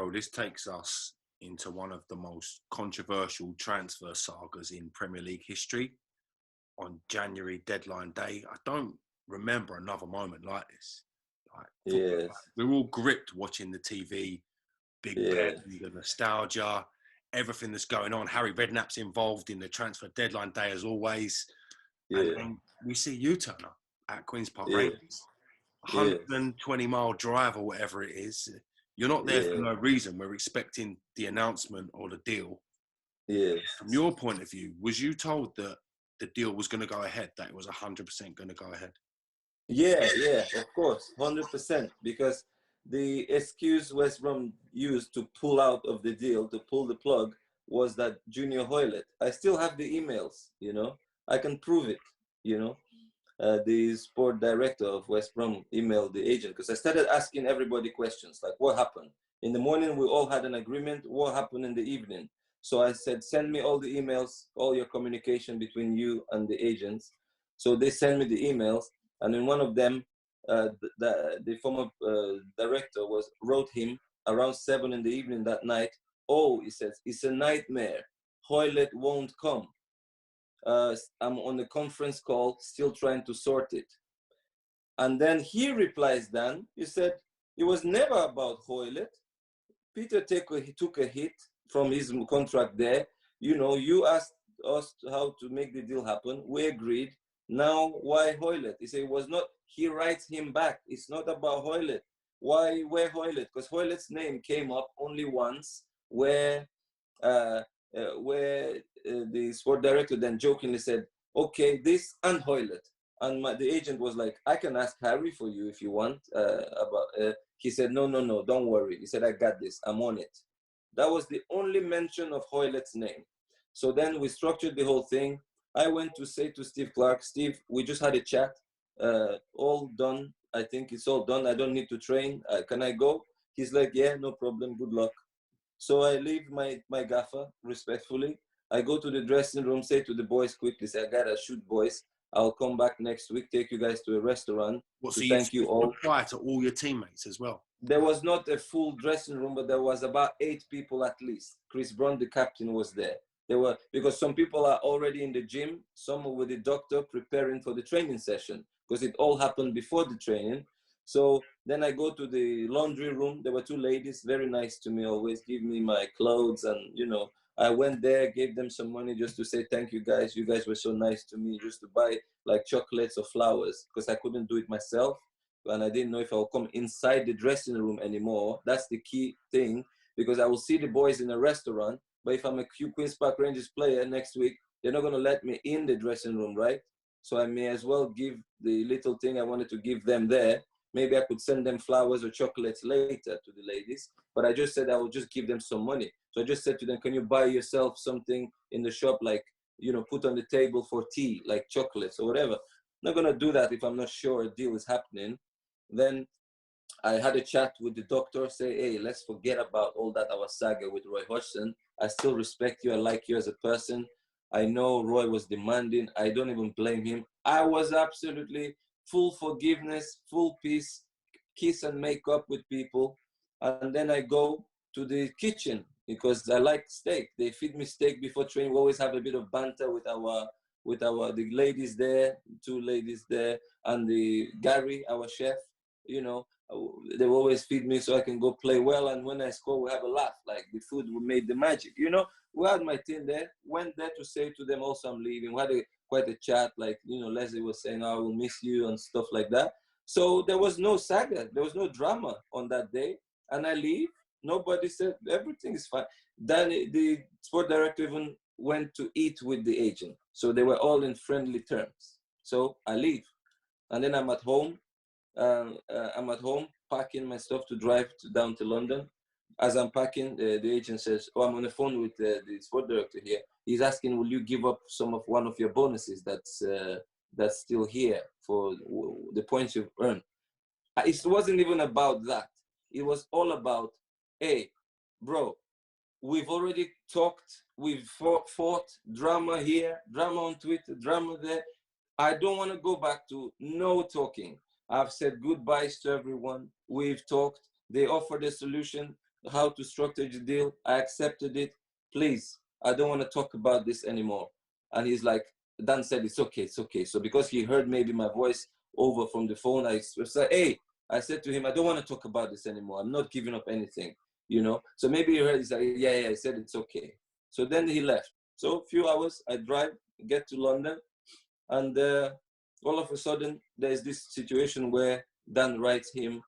Bro, this takes us into one of the most controversial transfer sagas in Premier League history. On January deadline day, I don't remember another moment like this. Yes. We're all gripped watching the TV, Big Ben, the nostalgia, everything that's going on. Harry Redknapp's involved in the transfer deadline day as always. And then we see you turn up at Queen's Park Rangers. 120-mile drive or whatever it is. You're not there for no reason. We're expecting the announcement or the deal. From your point of view, was you told that the deal was going to go ahead, that it was 100% going to go ahead? Yeah, of course, 100%. Because the excuse West Brom used to pull out of the deal, to pull the plug, was that Junior Hoylett. I still have the emails, you know. I can prove it, you know. The sport director of West Brom emailed the agent, because I started asking everybody questions like, what happened? In the morning, we all had an agreement. What happened in the evening? So I said, send me all the emails, all your communication between you and the agents. So they sent me the emails. And in one of them, the former director wrote him around 7 in the evening that night. Oh, he says, it's a nightmare. Hoylett won't come. I'm on the conference call, still trying to sort it. And then he replies, Dan, he said, it was never about Hoylett. Peter took a hit from his contract there. You know, you asked us how to make the deal happen. We agreed. Now, why Hoylett? He said it was not, he writes him back. It's not about Hoylett. Why Hoylett? Because Hoylett's name came up only once where the sport director then jokingly said, okay, this and Hoylett. And the agent was like, I can ask Harry for you if you want. He said, no, don't worry. He said, I got this. I'm on it. That was the only mention of Hoylett's name. So then we structured the whole thing. I went to say to Steve Clark, Steve, we just had a chat. All done. I think it's all done. I don't need to train. Can I go? He's like, yeah, no problem. Good luck. So I leave my gaffer respectfully. I go to the dressing room, say to the boys quickly, say, I gotta shoot, boys. I'll come back next week, take you guys to a restaurant to thank you all. Reply to all your teammates as well? There was not a full dressing room, but there was about 8 people at least. Chris Brom, the captain, was there. Because some people are already in the gym, some were with the doctor preparing for the training session, because it all happened before the training. So then I go to the laundry room. There were 2 ladies, very nice to me, always give me my clothes. And, you know, I went there, gave them some money just to say, thank you guys. You guys were so nice to me, just to buy like chocolates or flowers, because I couldn't do it myself. And I didn't know if I would come inside the dressing room anymore. That's the key thing, because I will see the boys in a restaurant. But if I'm a Queen's Park Rangers player next week, they're not going to let me in the dressing room, right? So I may as well give the little thing I wanted to give them there. Maybe I could send them flowers or chocolates later to the ladies. But I just said I would just give them some money. So I just said to them, can you buy yourself something in the shop, like, you know, put on the table for tea, like chocolates or whatever. I'm not going to do that if I'm not sure a deal is happening. Then I had a chat with the doctor, say, hey, let's forget about all that, our saga with Roy Hodgson. I still respect you. I like you as a person. I know Roy was demanding. I don't even blame him. I was absolutely full forgiveness, full peace, kiss and make up with people. And then I go to the kitchen because I like steak. They feed me steak before training. We always have a bit of banter with the ladies there, 2 ladies there, and the Gary, our chef. You know, they always feed me so I can go play well. And when I score, we have a laugh. Like the food made the magic. You know, we had my team there. Went there to say to them also I'm leaving. We had quite a chat. Like, you know, Leslie was saying, oh, I will miss you and stuff like that. So there was no saga. There was no drama on that day. And I leave. Nobody said everything is fine. Then the sport director even went to eat with the agent. So they were all in friendly terms. So I leave. And then I'm at home. Packing my stuff to drive down to London. As I'm packing, the agent says, oh, I'm on the phone with the sport director here. He's asking, will you give up one of your bonuses that's still here for the points you've earned? It wasn't even about that. It was all about, hey, bro, we've already talked, we've fought, drama here, drama on Twitter, drama there. I don't want to go back to no talking. I've said goodbyes to everyone. We've talked. They offered a solution. how to structure the deal. I accepted it. Please, I don't want to talk about this anymore. And he's like, Dan said, it's okay, it's okay. So because he heard maybe my voice over from the phone, I said, hey, I said to him, I don't want to talk about this anymore. I'm not giving up anything, you know? So maybe he heard, he's like, yeah, I said, it's okay. So then he left. So a few hours, I drive, get to London, and all of a sudden, there's this situation where Dan writes him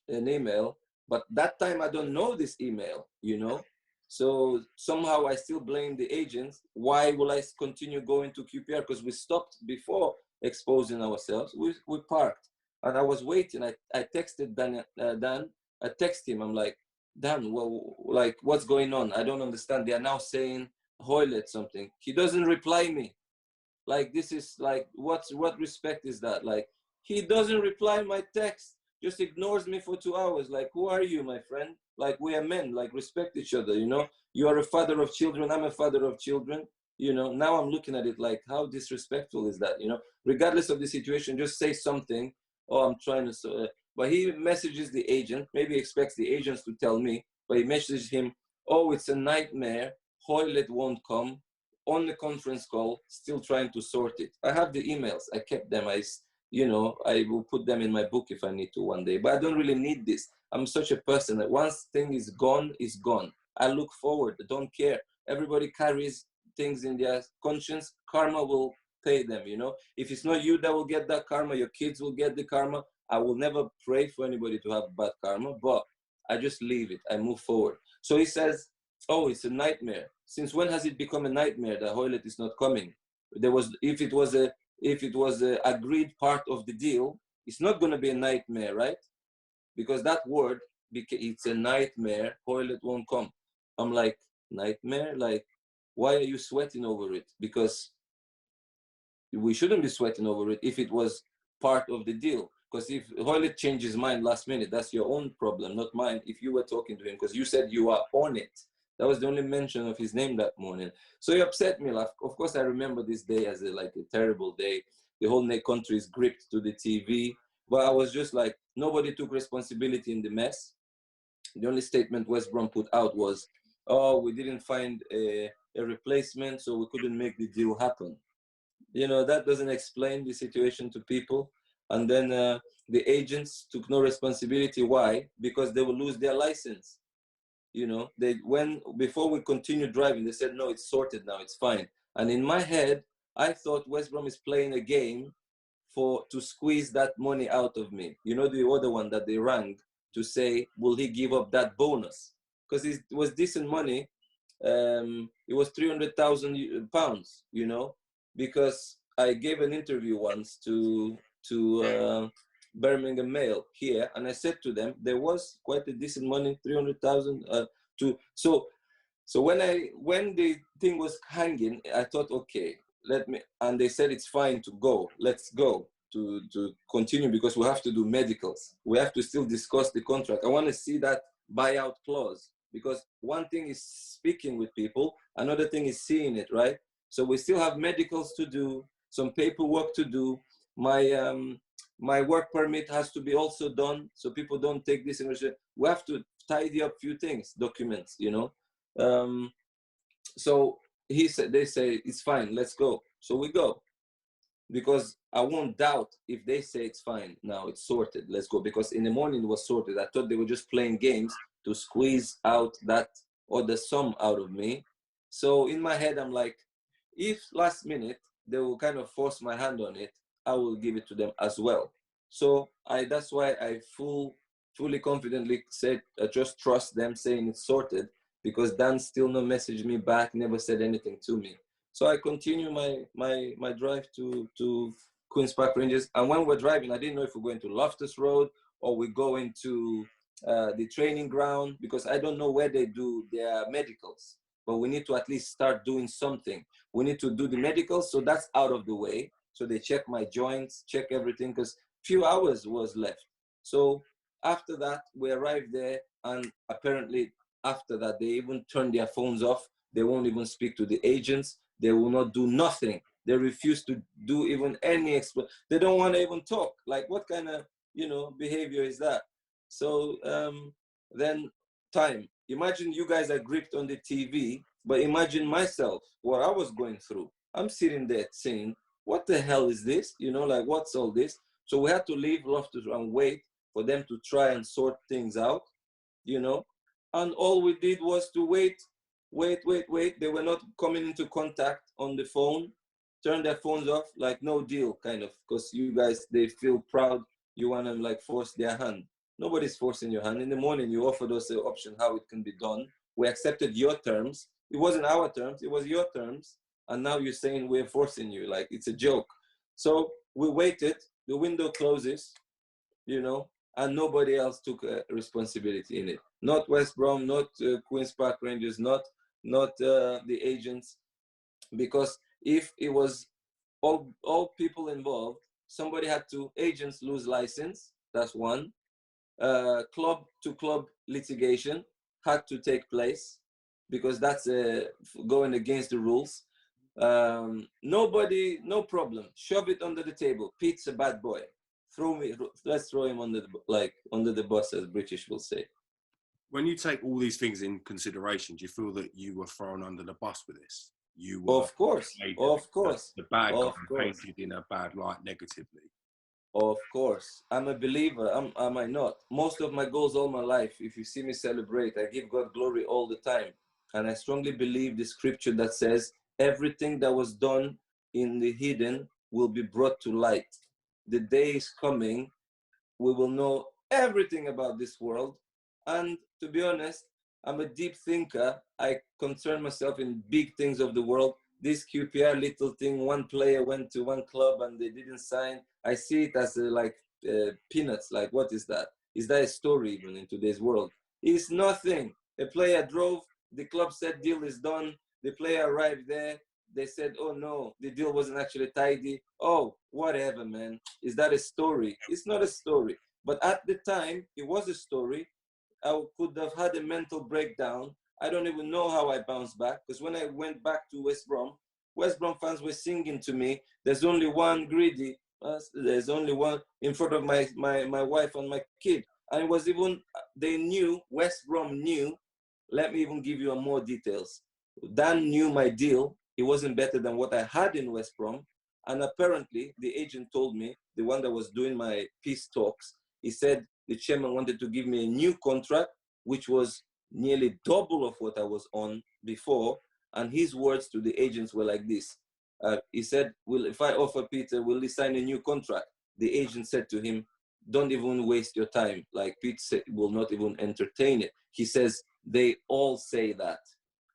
an email, but that time I don't know this email, you know? So somehow I still blame the agents. Why will I continue going to QPR? Because we stopped before exposing ourselves. We parked, and I was waiting. I texted Dan, I texted him. I'm like, Dan, well, like, what's going on? I don't understand. They are now saying Hoylet something. He doesn't reply me. Like, this is like, what respect is that? Like, he doesn't reply my text, just ignores me for 2 hours. Like, who are you, my friend? Like, we are men, like, respect each other, you know? You are a father of children, I'm a father of children, you know? Now I'm looking at it like, how disrespectful is that, you know? Regardless of the situation, just say something. Oh, I'm trying to, but he messages the agent, maybe expects the agents to tell me, but he messages him, oh, it's a nightmare, Hoylet won't come, on the conference call, still trying to sort it. I have the emails, I kept them, you know, I will put them in my book if I need to one day, but I don't really need this. I'm such a person that once thing is gone, it's gone. I look forward, I don't care. Everybody carries things in their conscience, karma will pay them, you know. If it's not you that will get that karma, your kids will get the karma. I will never pray for anybody to have bad karma, but I just leave it, I move forward. So he says, oh, it's a nightmare. Since when has it become a nightmare that Hoylet is not coming? There was, if it was a agreed part of the deal, it's not going to be a nightmare, right? Because that word, it's a nightmare. Hoylet won't come. I'm like, nightmare? Like, why are you sweating over it? Because we shouldn't be sweating over it if it was part of the deal. Because if Hoylet changes his mind last minute, that's your own problem, not mine. If you were talking to him, because you said you are on it. That was the only mention of his name that morning. So he upset me. Of course, I remember this day as a terrible day. The whole country is gripped to the TV. But I was just like, nobody took responsibility in the mess. The only statement West Brom put out was, oh, we didn't find a replacement, so we couldn't make the deal happen. You know, that doesn't explain the situation to people. And then the agents took no responsibility. Why? Because they will lose their license. You know, before we continued driving, they said, no, it's sorted now, it's fine. And in my head, I thought West Brom is playing a game to squeeze that money out of me. You know, the other one that they rang to say, will he give up that bonus? Because it was decent money. It was £300,000, you know, because I gave an interview once to Birmingham Mail here, and I said to them there was quite a decent money, 300,000. So when the thing was hanging, I thought, okay, and they said it's fine to go. Let's go to continue, because we have to do medicals. We have to still discuss the contract. I want to see that buyout clause, because one thing is speaking with people, another thing is seeing it, right? So we still have medicals to do, some paperwork to do. My work permit has to be also done, so people don't take this in. We have to tidy up few things, documents, you know. So they say it's fine, let's go. So we go, because I won't doubt if they say it's fine now, it's sorted, let's go. Because in the morning it was sorted. I thought they were just playing games to squeeze out that or the sum out of me. So in my head, I'm like, if last minute they will kind of force my hand on it, I will give it to them as well. So that's why I fully confidently said, I just trust them saying it's sorted, because Dan still no messaged me back, never said anything to me. So I continue my drive to Queen's Park Rangers. And when we're driving, I didn't know if we're going to Loftus Road or we go into the training ground, because I don't know where they do their medicals. But we need to at least start doing something. We need to do the medicals, so that's out of the way. So they check my joints, check everything, because few hours was left. So after that, we arrived there, and apparently after that, they even turned their phones off. They won't even speak to the agents. They will not do nothing. They refuse to do even any they don't want to even talk. Like, what kind of, you know, behavior is that? So then time. Imagine you guys are gripped on the TV, but imagine myself, what I was going through. I'm sitting there saying, what the hell is this? You know, like, what's all this? So we had to leave Loftus and wait for them to try and sort things out, you know. And all we did was to wait. They were not coming into contact on the phone, turn their phones off, like no deal, kind of, because you guys, they feel proud. You want to like force their hand. Nobody's forcing your hand. In the morning, you offered us the option how it can be done. We accepted your terms. It wasn't our terms, it was your terms. And now you're saying we're forcing you, like it's a joke. So we waited, the window closes, you know, and nobody else took responsibility in it. Not West Brom, not Queen's Park Rangers, not the agents, because if it was all people involved, somebody had to, agents lose license, that's one. Club to club litigation had to take place, because that's going against the rules. Nobody, no problem. Shove it under the table. Pete's a bad boy. Let's throw him under the bus, as British will say. When you take all these things in consideration, do you feel that you were thrown under the bus with this? You were, of course, the bad guy painted in a bad light negatively. Of course, I'm a believer. Am I not? Most of my goals all my life, if you see me celebrate, I give God glory all the time. And I strongly believe the scripture that says everything that was done in the hidden will be brought to light. The day is coming, we will know everything about this world. And to be honest, I'm a deep thinker. I concern myself in big things of the world. This QPR little thing, one player went to one club and they didn't sign. I see it as peanuts. Like, what is that? Is that a story even in today's world? It's nothing. A player drove, the club said deal is done. The player arrived there. They said, oh no, the deal wasn't actually tidy. Oh, whatever, man. Is that a story? It's not a story. But at the time, it was a story. I could have had a mental breakdown. I don't even know how I bounced back, because when I went back to West Brom fans were singing to me, there's only one greedy, there's only one in front of my wife and my kid. And it was even, they knew, West Brom knew, let me even give you more details. Dan knew my deal. It wasn't better than what I had in West Brom. And apparently, the agent told me, the one that was doing my peace talks, he said the chairman wanted to give me a new contract, which was nearly double of what I was on before. And his words to the agents were like this. He said, well, if I offer Peter, will he sign a new contract? The agent said to him, don't even waste your time. Like, Pete will not even entertain it. He says, they all say that.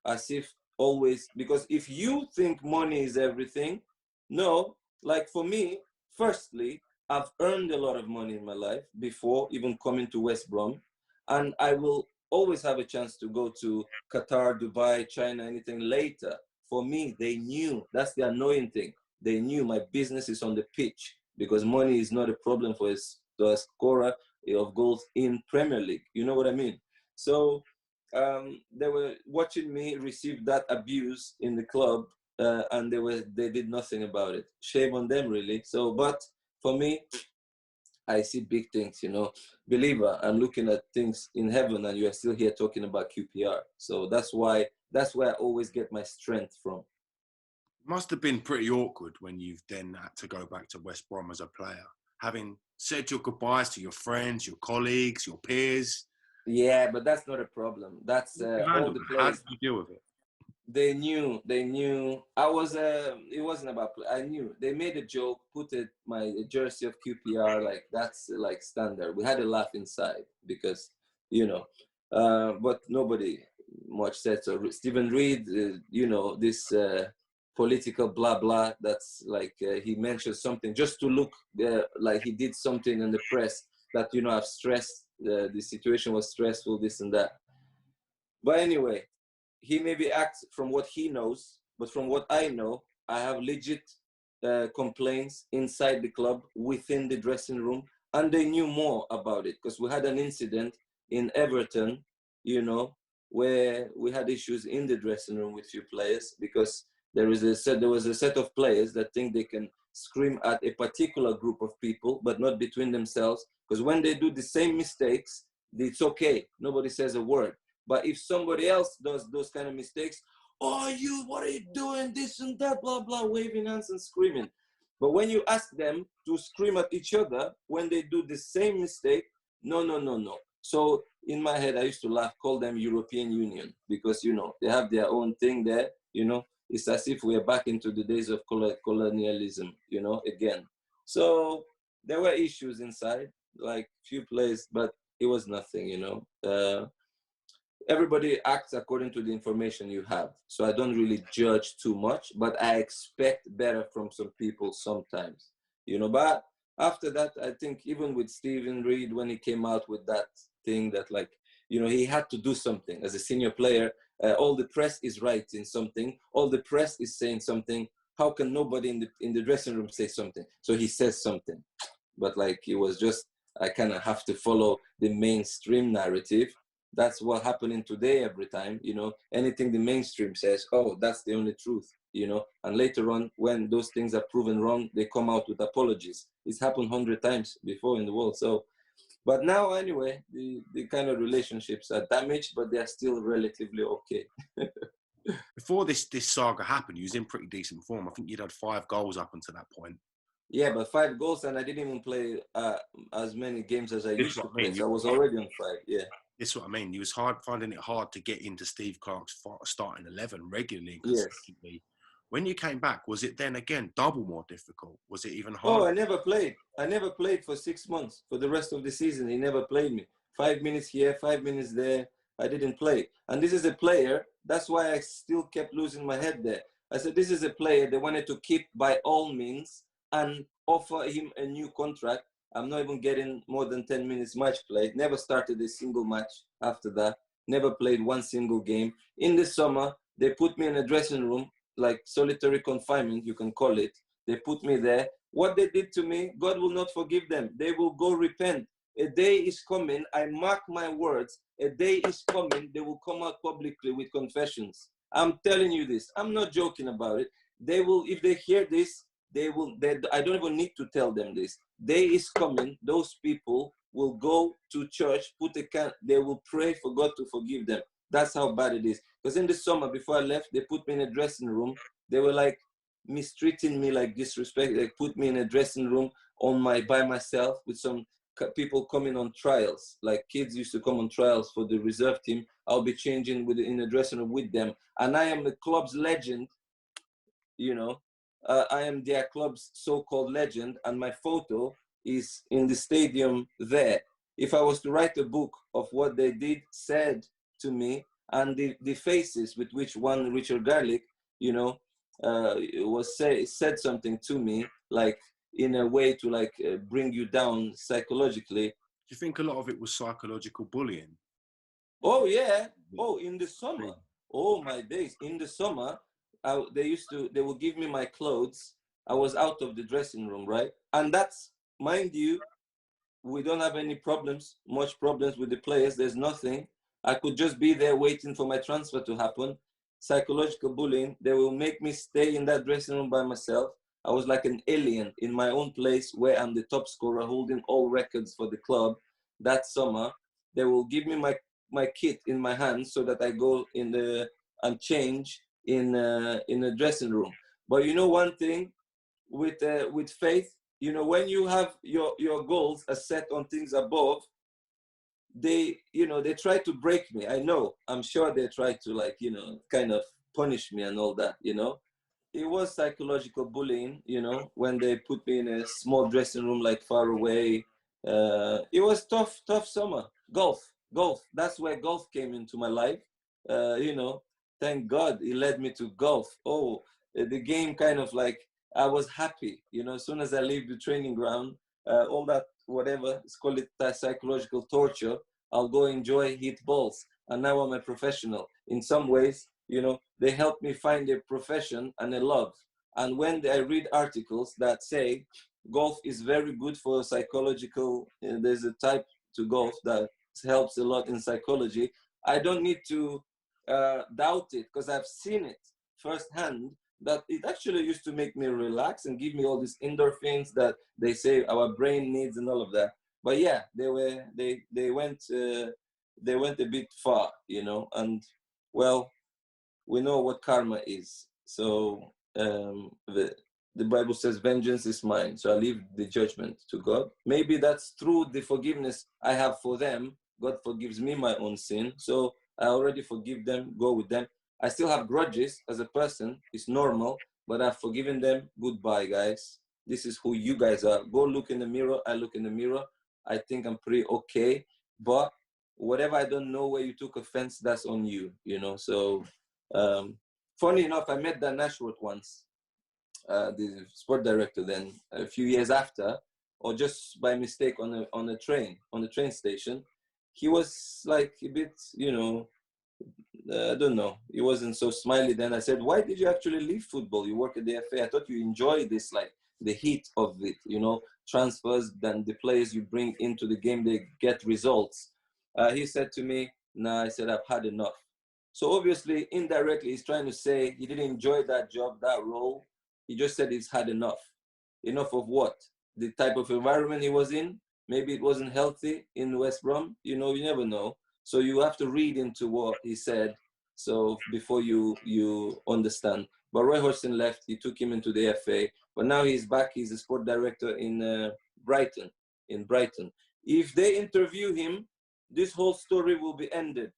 As if always, because if you think money is everything, no, like for me, firstly, I've earned a lot of money in my life before even coming to West Brom. And I will always have a chance to go to Qatar, Dubai, China, anything later. For me, they knew, that's the annoying thing. They knew my business is on the pitch, because money is not a problem for a scorer of goals in Premier League. You know what I mean? So they were watching me receive that abuse in the club, and they did nothing about it. Shame on them, really. So, but for me, I see big things, you know. Believer, I'm looking at things in heaven, and you are still here talking about QPR. So that's where I always get my strength from. Must have been pretty awkward when you've then had to go back to West Brom as a player, having said your goodbyes to your friends, your colleagues, your peers. Yeah, but that's not a problem. That's all the players. How did you deal with it? They knew. I was, it wasn't about, I knew. They made a joke, put my jersey of QPR, like, that's like standard. We had a laugh inside because, you know, but nobody much said so. Stephen Reid, you know, this political blah, blah, that's like, he mentioned something just to look like he did something in the press that, you know, I've stressed, the situation was stressful, this and that. But anyway, he maybe acts from what he knows, but from what I know, I have legit complaints inside the club, within the dressing room, and they knew more about it because we had an incident in Everton, you know, where we had issues in the dressing room with few players because there was a set of players that think they can scream at a particular group of people, but not between themselves, because when they do the same mistakes, it's okay. Nobody says a word. But if somebody else does those kind of mistakes, oh, what are you doing? This and that, blah, blah, waving hands and screaming. But when you ask them to scream at each other when they do the same mistake, no, no, no, no. So in my head, I used to laugh, call them European Union, because, you know, they have their own thing there, you know. It's as if we're back into the days of colonialism, you know, again. So there were issues inside, like few plays, but it was nothing, you know. Everybody acts according to the information you have. So I don't really judge too much, but I expect better from some people sometimes, you know. But after that, I think even with Stephen Reed, when he came out with that thing that, like, you know, he had to do something as a senior player. All the press is writing something. All the press is saying something. How can nobody in the dressing room say something? So he says something. But like, it was just, I kind of have to follow the mainstream narrative. That's what happening today every time, you know. Anything the mainstream says, oh, that's the only truth, you know. And later on, when those things are proven wrong, they come out with apologies. It's happened 100 times before in the world. So, but now anyway, the kind of relationships are damaged, but they're still relatively okay. Before this saga happened, you was in pretty decent form. I think you'd had 5 goals up until that point. Yeah, but 5 goals, and I didn't even play as many games as I used to play. So I was already on 5, yeah. That's what I mean. You was finding it hard to get into Steve Clarke's starting 11 regularly. Yes. When you came back, was it then again double more difficult? Was it even harder? Oh, I never played. I never played for 6 months. For the rest of the season, he never played me. 5 minutes here, 5 minutes there. I didn't play. And this is a player. That's why I still kept losing my head there. I said, this is a player they wanted to keep by all means and offer him a new contract. I'm not even getting more than 10 minutes match play. Never started a single match after that. Never played one single game. In the summer, they put me in a dressing room, like solitary confinement, you can call it. They put me there. What they did to me, God will not forgive them. They will go repent. A day is coming, I mark my words, a day is coming, they will come out publicly with confessions. I'm telling you this. I'm not joking about it. They will, if they hear this, I don't even need to tell them this. Day is coming, those people will go to church, they will pray for God to forgive them. That's how bad it is. Because in the summer, before I left, they put me in a dressing room. They were like mistreating me, like disrespect. They put me in a dressing room by myself with some people coming on trials. Like kids used to come on trials for the reserve team. I'll be changing in a dressing room with them. And I am the club's legend, you know. I am their club's so-called legend, and my photo is in the stadium there. If I was to write a book of what they said to me, and the faces with which one Richard Garlick, you know, said something to me, like in a way to like bring you down psychologically. Do you think a lot of it was psychological bullying? Oh yeah. Oh, in the summer. Oh my days. In the summer, they would give me my clothes. I was out of the dressing room, right? And that's, mind you, we don't have any much problems with the players. There's nothing. I could just be there waiting for my transfer to happen. Psychological bullying. They will make me stay in that dressing room by myself. I was like an alien in my own place where I'm the top scorer, holding all records for the club. That summer, they will give me my kit in my hands so that I go and change in a dressing room. But you know one thing, with faith, you know, when you have your goals are set on things above, they try to break me. I'm sure they try to, like, you know, kind of punish me and all that, you know. It was psychological bullying, you know, when they put me in a small dressing room, like far away. It was tough summer. Golf. That's where golf came into my life. You know, thank God it led me to golf. Oh, the game kind of like, I was happy, you know, as soon as I leave the training ground, all that, whatever, let's call it that psychological torture, I'll go enjoy, hit balls. And now I'm a professional. In some ways, you know, they helped me find a profession and a love. And when I read articles that say golf is very good for psychological, there's a type to golf that helps a lot in psychology, I don't need to doubt it, because I've seen it firsthand, that it actually used to make me relax and give me all these endorphins that they say our brain needs and all of that. But yeah, they went they went a bit far, you know, and well, we know what karma is. So the Bible says, vengeance is mine. So I leave the judgment to God. Maybe that's through the forgiveness I have for them. God forgives me my own sin. So I already forgive them, go with them. I still have grudges as a person. It's normal, but I've forgiven them. Goodbye, guys. This is who you guys are. Go look in the mirror. I look in the mirror. I think I'm pretty okay. But whatever I don't know where you took offense, that's on you, you know. So funny enough, I met Dan Ashworth once, the sport director, then a few years after, or just by mistake on the train station. He was like a bit, you know, I don't know. He wasn't so smiley then. I said, why did you actually leave football? You work at the FA. I thought you enjoy this, like the heat of it, you know, transfers, then the players you bring into the game, they get results. He said to me, nah, I said, I've had enough. So obviously, indirectly, he's trying to say he didn't enjoy that job, that role. He just said he's had enough. Enough of what? The type of environment he was in. Maybe it wasn't healthy in West Brom. You know, you never know. So you have to read into what he said. So before you understand. But Roy Hodgson left. He took him into the FA. But now he's back. He's a sport director in Brighton. In Brighton. If they interview him, this whole story will be ended.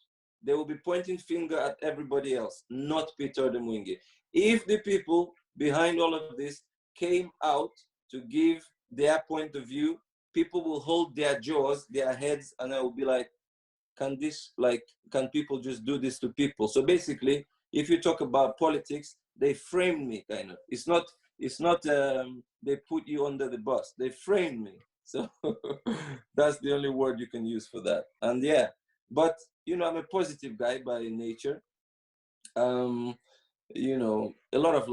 They will be pointing finger at everybody else, not Peter Odemwingie. If the people behind all of this came out to give their point of view, people will hold their jaws, their heads, and I will be like, can people just do this to people? So basically, if you talk about politics, they frame me kind of. It's not they put you under the bus. They frame me. So that's the only word you can use for that. And yeah, but you know, I'm a positive guy by nature. You know, a lot of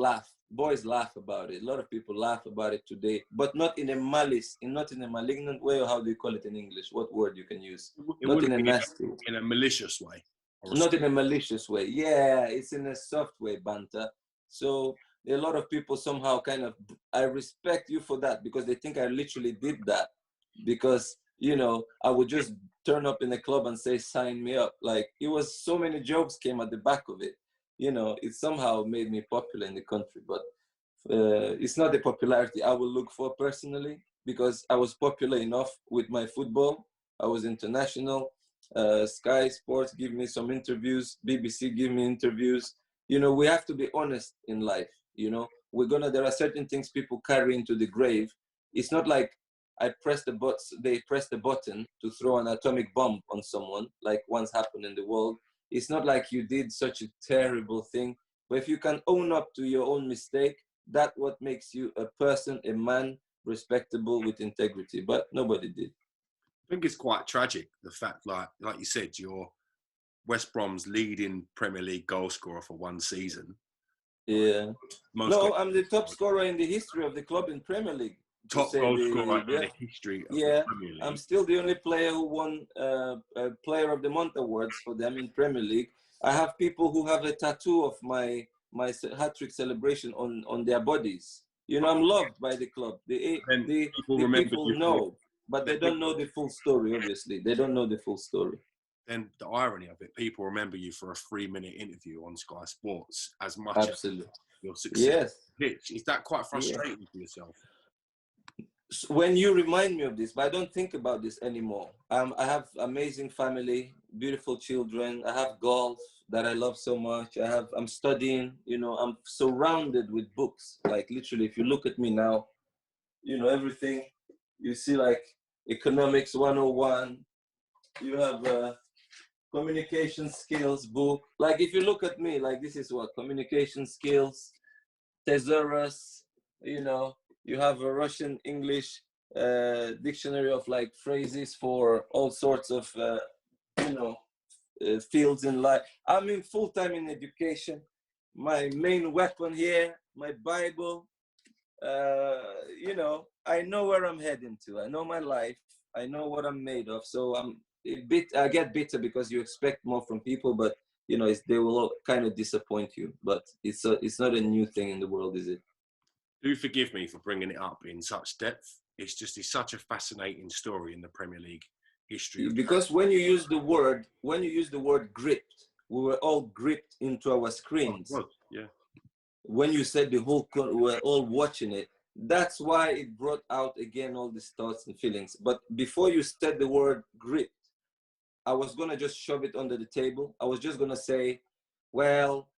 boys laugh about it. A lot of people laugh about it today, but not in a not in a malignant way, or how do you call it in English? What word you can use? Not in a nasty way. In a malicious way. Not in a malicious way. Yeah, it's in a soft way, banter. So a lot of people somehow kind of, I respect you for that, because they think I literally did that. Because, you know, I would just turn up in a club and say, sign me up. Like, it was so many jokes came at the back of it. You know, it somehow made me popular in the country. But it's not the popularity I will look for personally, because I was popular enough with my football. I was international. Sky Sports give me some interviews. BBC give me interviews. You know, we have to be honest in life. You know, there are certain things people carry into the grave. It's not like they press the button to throw an atomic bomb on someone, like once happened in the world. It's not like you did such a terrible thing. But if you can own up to your own mistake, that's what makes you a person, a man, respectable with integrity. But nobody did. I think it's quite tragic, the fact, like you said, you're West Brom's leading Premier League goal scorer for one season. Yeah. I'm the top scorer in the history of the club in Premier League. Top goal scorer in the history of the Premier League. I'm still the only player who won Player of the Month awards for them in Premier League. I have people who have a tattoo of my hat-trick celebration on their bodies. You know, I'm loved by the club. The people know, but they don't know the full story, obviously. They don't know the full story. Then the irony of it, people remember you for a 3-minute interview on Sky Sports as much as your success. Yes. Is that quite frustrating for yourself? When you remind me of this, but I don't think about this anymore. I have amazing family, beautiful children. I have golf that I love so much. I'm studying, you know, I'm surrounded with books. Like literally, if you look at me now, you know, everything, you see like Economics 101, you have communication skills book. Like if you look at me, like this is what communication skills, thesaurus, you know, you have a Russian English dictionary of like phrases for all sorts of, you know, fields in life. I'm in full-time in education. My main weapon here, my Bible, you know, I know where I'm heading to. I know my life. I know what I'm made of. So I get bitter because you expect more from people, but you know, they will kind of disappoint you. But it's not a new thing in the world, is it? Do forgive me for bringing it up in such depth. It's such a fascinating story in the Premier League history of because when you use the word gripped, we were all gripped into our screens. Yeah. When you said we were all watching it, that's why it brought out again all these thoughts and feelings. But before you said the word gripped, I was gonna just shove it under the table. I was just gonna say, well,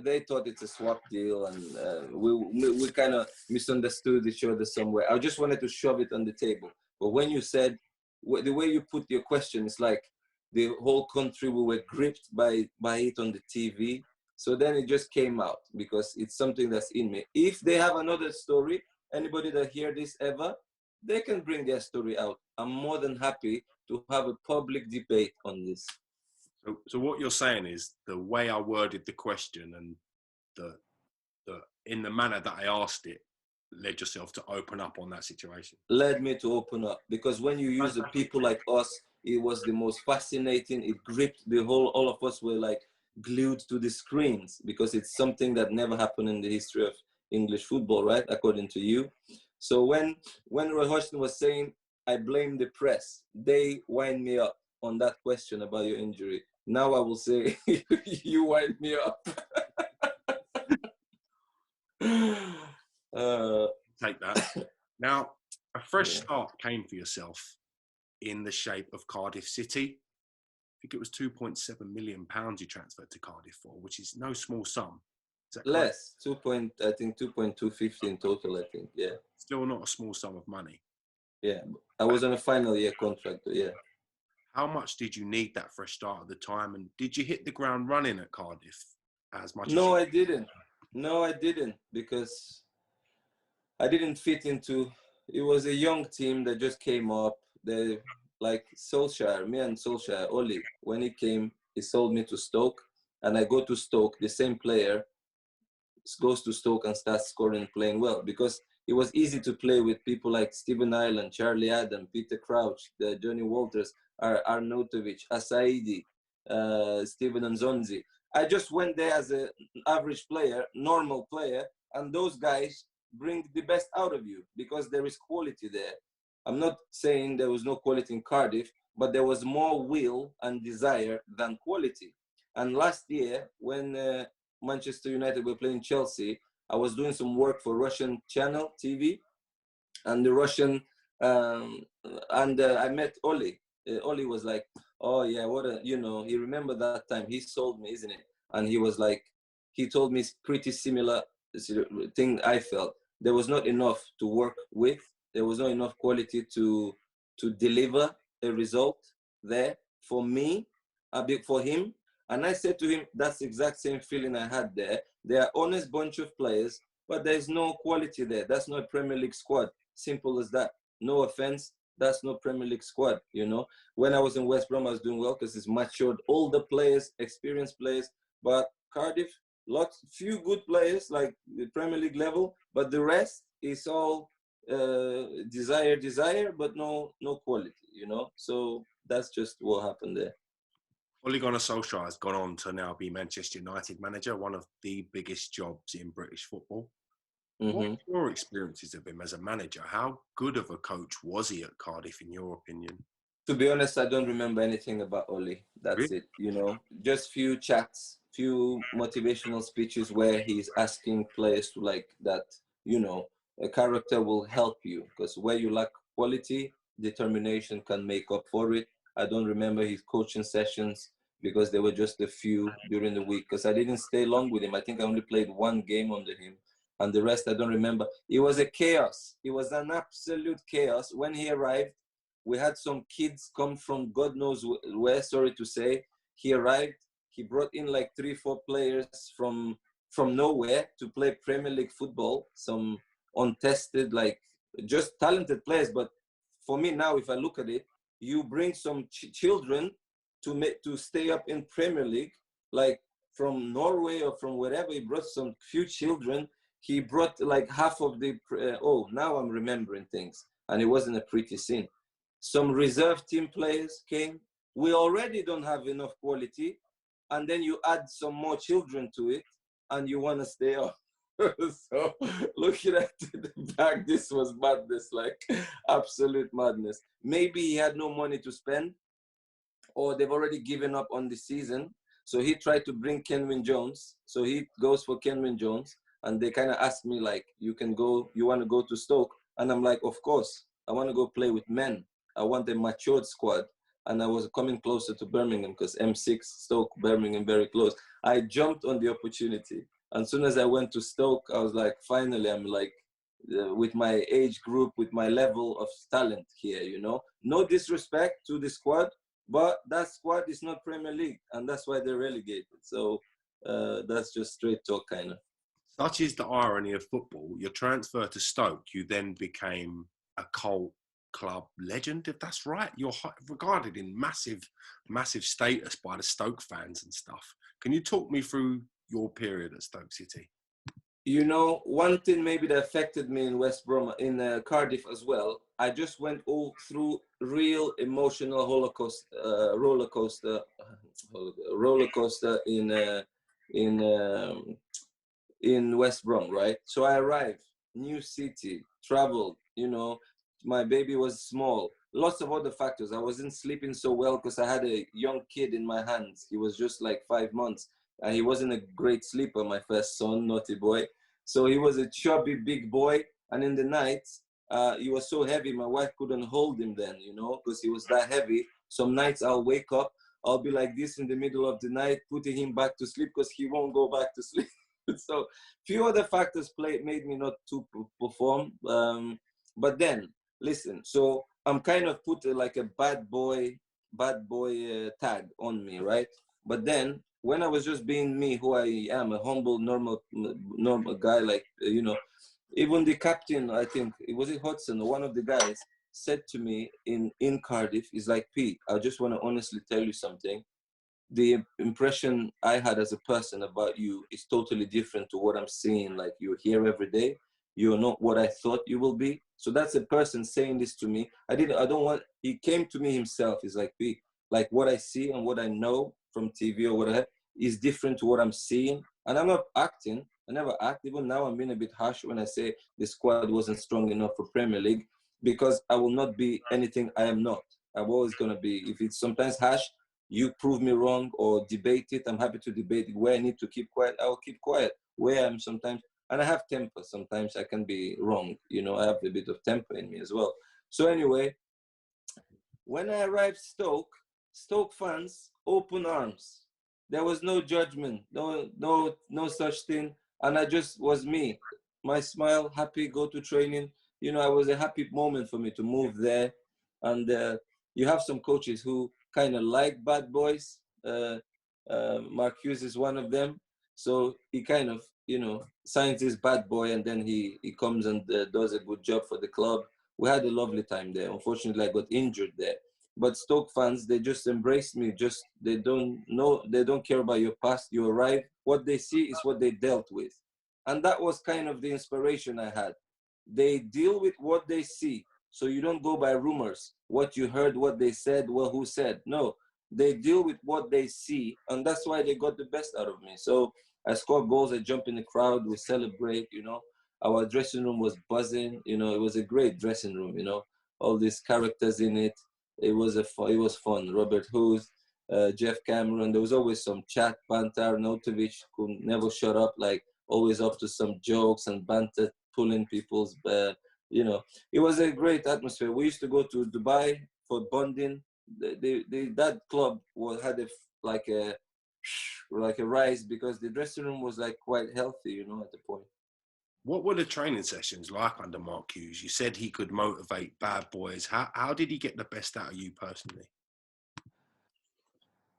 they thought it's a swap deal, and we kind of misunderstood each other somewhere. I just wanted to shove it on the table. But when you said, the way you put your question, it's like the whole country, we were gripped by it on the TV. So then it just came out because it's something that's in me. If they have another story, anybody that hear this ever, they can bring their story out. I'm more than happy to have a public debate on this. So what you're saying is the way I worded the question and the in the manner that I asked it led yourself to open up on that situation. Led me to open up, because when you use the people like us, it was the most fascinating. It gripped the whole. All of us were like glued to the screens because it's something that never happened in the history of English football, right? According to you. So when Roy Hodgson was saying, I blame the press, they wind me up on that question about your injury. Now I will say, you wind me up. Take that. Now, a fresh start came for yourself in the shape of Cardiff City. I think it was £2.7 million you transferred to Cardiff for, which is no small sum. Is that less? 2.250 in total, I think. Yeah. Still not a small sum of money. Yeah, I was on a final year contract. Yeah. How much did you need that fresh start at the time, and did you hit the ground running at Cardiff as much? No, I didn't. No, I didn't, because I didn't fit into. It was a young team that just came up. They like Solskjaer, me and Solskjaer, Oli. When he came, he sold me to Stoke, and I go to Stoke. The same player goes to Stoke and starts scoring, playing well, because it was easy to play with people like Stephen Ireland, Charlie Adam, Peter Crouch, Johnny Walters, Arnautovic, Asaidi, Steven Nzonzi. I just went there as an average player, normal player, and those guys bring the best out of you because there is quality there. I'm not saying there was no quality in Cardiff, but there was more will and desire than quality. And last year, when Manchester United were playing Chelsea, I was doing some work for Russian channel TV, and the Russian, I met Oli. Oli was like, oh yeah, what a, he remembered that time. He sold me, isn't it? And he was like, he told me pretty similar thing I felt. There was not enough to work with. There was not enough quality to deliver a result there for me, for him. And I said to him, that's the exact same feeling I had there. They are honest bunch of players, but there's no quality there. That's not a Premier League squad. Simple as that. No offense, that's not Premier League squad, When I was in West Brom, I was doing well because it's matured, older players, experienced players. But Cardiff, few good players, like the Premier League level, but the rest is all desire, but no quality, So that's just what happened there. Ole Gunnar Solskjaer has gone on to now be Manchester United manager, one of the biggest jobs in British football. Mm-hmm. What are your experiences of him as a manager? How good of a coach was he at Cardiff, in your opinion? To be honest, I don't remember anything about Ole. That's really? It, Just few chats, few motivational speeches where he's asking players to like that, a character will help you, because where you lack quality, determination can make up for it. I don't remember his coaching sessions because there were just a few during the week, because I didn't stay long with him. I think I only played one game under him, and the rest I don't remember. It was a chaos. It was an absolute chaos. When he arrived, we had some kids come from God knows where, sorry to say. He arrived, he brought in like 3-4 players from nowhere to play Premier League football, some untested, like just talented players. But for me now, if I look at it, you bring some children to stay up in Premier League, like from Norway or from wherever. He brought some few children. He brought like half of the, now I'm remembering things. And it wasn't a pretty scene. Some reserve team players came. We already don't have enough quality. And then you add some more children to it and you want to stay up. So looking at the back, this was madness, like absolute madness. Maybe he had no money to spend, or they've already given up on the season. So he tried to bring Kenwyn Jones. So he goes for Kenwyn Jones. And they kind of asked me, like, you want to go to Stoke? And I'm like, of course, I want to go play with men. I want a matured squad. And I was coming closer to Birmingham because M6, Stoke, Birmingham, very close. I jumped on the opportunity. And as soon as I went to Stoke, I was like, finally, I'm like, with my age group, with my level of talent here, you know. No disrespect to the squad, but that squad is not Premier League, and that's why they're relegated. So that's just straight talk, kind of. Such is the irony of football. Your transfer to Stoke, you then became a cult club legend, if that's right. You're regarded in massive, massive status by the Stoke fans and stuff. Can you talk me through your period at Stoke City? You know, one thing maybe that affected me in West Brom, in Cardiff as well, I just went all through real emotional roller coaster in West Brom, right? So I arrived, new city, traveled, you know, my baby was small, lots of other factors. I wasn't sleeping so well because I had a young kid in my hands. He was just like 5 months. He wasn't a great sleeper, my first son, naughty boy. So he was a chubby big boy. And in the night, he was so heavy, my wife couldn't hold him then, you know, because he was that heavy. Some nights I'll wake up, I'll be like this in the middle of the night, putting him back to sleep because he won't go back to sleep. So few other factors made me not to perform. But then, listen, so I'm kind of put like a bad boy tag on me, right? But then when I was just being me, who I am, a humble, normal guy, like, you know, even the captain, I think, was it Hudson, or one of the guys, said to me in Cardiff, is like, Pete, I just want to honestly tell you something. The impression I had as a person about you is totally different to what I'm seeing. Like, you're here every day. You're not what I thought you will be. So that's a person saying this to me. He came to me himself. He's like, Pete, like what I see and what I know from TV or whatever is different to what I'm seeing. And I'm not acting. I never act. Even now, I'm being a bit harsh when I say the squad wasn't strong enough for Premier League, because I will not be anything I am not. I'm always going to be, if it's sometimes harsh, you prove me wrong or debate it. I'm happy to debate it. Where I need to keep quiet, I will keep quiet. Where I'm sometimes, and I have temper. Sometimes I can be wrong. You know, I have a bit of temper in me as well. So anyway, when I arrived Stoke fans, open arms. There was no judgment, no such thing. And I just was me. My smile, happy, go to training. You know, it was a happy moment for me to move there. And you have some coaches who kind of like bad boys. Mark Hughes is one of them. So he kind of, you know, signs this bad boy, and then he comes and does a good job for the club. We had a lovely time there. Unfortunately, I got injured there. But Stoke fans, they just embraced me. They don't care about your past. You arrive, what they see is what they dealt with. And that was kind of the inspiration I had. They deal with what they see. So you don't go by rumors, what you heard, what they said, well, who said. No, they deal with what they see. And that's why they got the best out of me. So I score goals, I jump in the crowd, we celebrate, you know. Our dressing room was buzzing, you know, it was a great dressing room, you know, all these characters in it. It was fun. Robert Huth, Jeff Cameron, there was always some chat, banter. Notovic could never shut up, like always up to some jokes and banter, pulling people's, you know. It was a great atmosphere. We used to go to Dubai for bonding. That club had like a rise, because the dressing room was like quite healthy, you know, at the point. What were the training sessions like under Mark Hughes? You said he could motivate bad boys. How did he get the best out of you personally?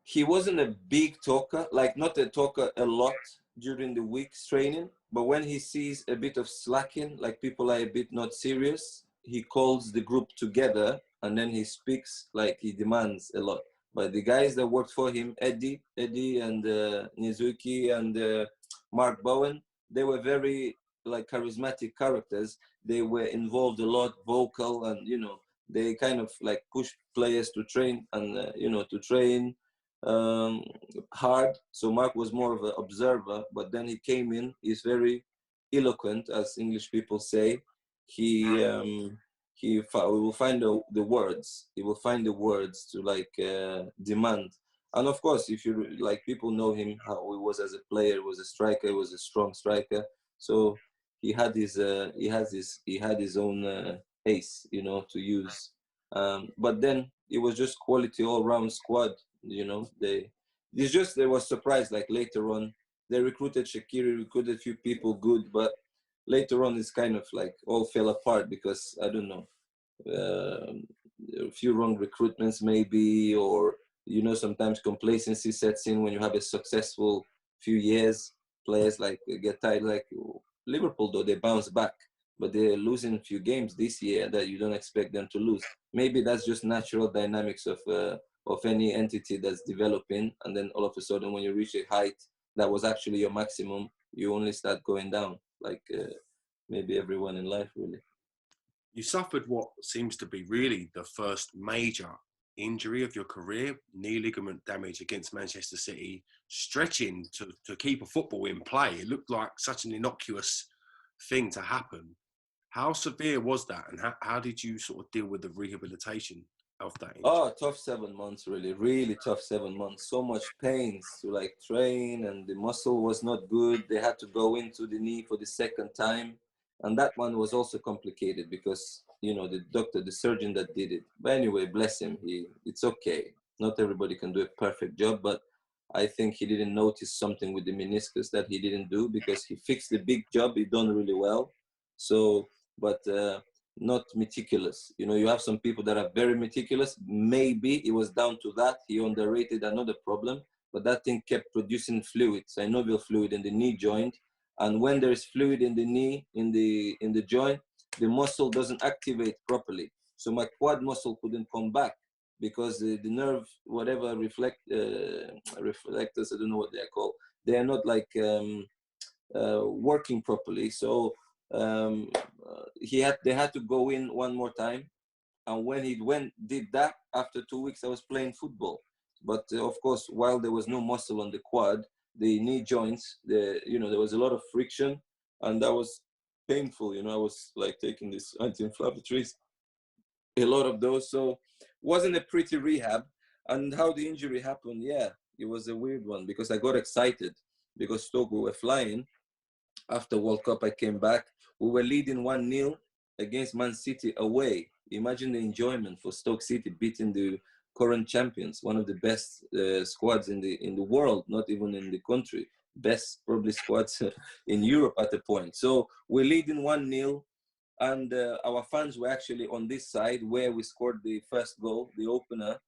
He wasn't a big talker, like not a talker a lot during the week's training, but when he sees a bit of slacking, like people are a bit not serious, he calls the group together and then he speaks, like he demands a lot. But the guys that worked for him, Eddie and Nizuki and Mark Bowen, they were very like charismatic characters. They were involved a lot, vocal, and you know, they kind of like push players to train and you know, to train hard. So Mark was more of an observer, but then he came in. He's very eloquent, as English people say. He will find the words. He will find the words to like demand. And of course, if you like, people know him how he was as a player. He was a striker. He was a strong striker. So he had his he had his own ace, you know, to use. But then it was just quality all round squad. You know, they was surprised like later on. They recruited Shaqiri, recruited a few people good, but later on it's kind of like all fell apart because I don't know, a few wrong recruitments maybe, or you know, sometimes complacency sets in when you have a successful few years. Players like get tired, like Liverpool though they bounce back, but they're losing a few games this year that you don't expect them to lose. Maybe that's just natural dynamics of any entity that's developing, and then all of a sudden when you reach a height that was actually your maximum, you only start going down, like maybe everyone in life really. You suffered what seems to be really the first major injury of your career, knee ligament damage against Manchester City, stretching to keep a football in play. It looked like such an innocuous thing to happen. How severe was that, and how did you sort of deal with the rehabilitation of that injury? Oh, tough 7 months, really tough 7 months. So much pains to like train, and the muscle was not good. They had to go into the knee for the second time, and that one was also complicated because you know the doctor, the surgeon that did it. But anyway, bless him. It's okay. Not everybody can do a perfect job, but I think he didn't notice something with the meniscus that he didn't do because he fixed the big job. He done really well. So, but. Not meticulous. You know, you have some people that are very meticulous. Maybe it was down to that. He underrated another problem, but that thing kept producing fluid, synovial fluid in the knee joint. And when there is fluid in the knee, in the joint, the muscle doesn't activate properly. So my quad muscle couldn't come back because the nerve, whatever reflectors, I don't know what they're called. They are not like working properly. So they had to go in one more time, and when he did that, after 2 weeks I was playing football. But of course, while there was no muscle on the quad, the knee joints, you know, there was a lot of friction, and that was painful. You know, I was like taking these anti-inflammatories, a lot of those. So wasn't a pretty rehab. And how the injury happened, yeah, it was a weird one because I got excited because Stoke were flying. After World Cup, I came back. We were leading 1-0 against Man City away. Imagine the enjoyment for Stoke City beating the current champions, one of the best squads in the world, not even in the country. Best probably squads in Europe at the point. So we're leading 1-0, and our fans were actually on this side where we scored the first goal, the opener.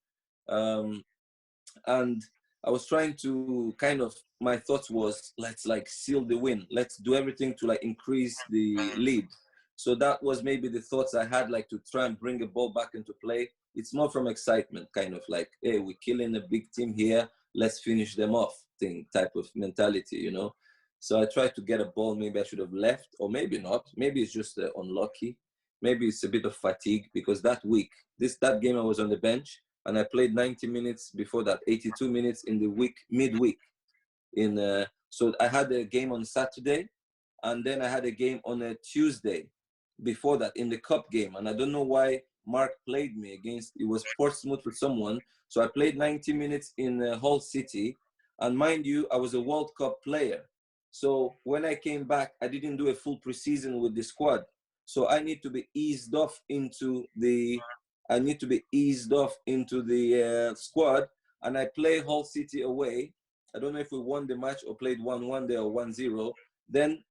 And I was trying to kind of, my thoughts was, let's like seal the win. Let's do everything to like increase the lead. So that was maybe the thoughts I had, like to try and bring a ball back into play. It's more from excitement, kind of like, hey, we're killing a big team here. Let's finish them off thing, type of mentality, you know? So I tried to get a ball. Maybe I should have left, or maybe not. Maybe it's just unlucky. Maybe it's a bit of fatigue because that week, that game I was on the bench, and I played 90 minutes before that, 82 minutes in the week, midweek. So I had a game on Saturday, and then I had a game on a Tuesday before that in the cup game. And I don't know why Mark played me against, it was Portsmouth with someone. So I played 90 minutes in Hull City. And mind you, I was a World Cup player. So when I came back, I didn't do a full preseason with the squad. So I need to be eased off into the squad, and I play Hull City away. I don't know if we won the match or played 1-1 there or 1-0. Then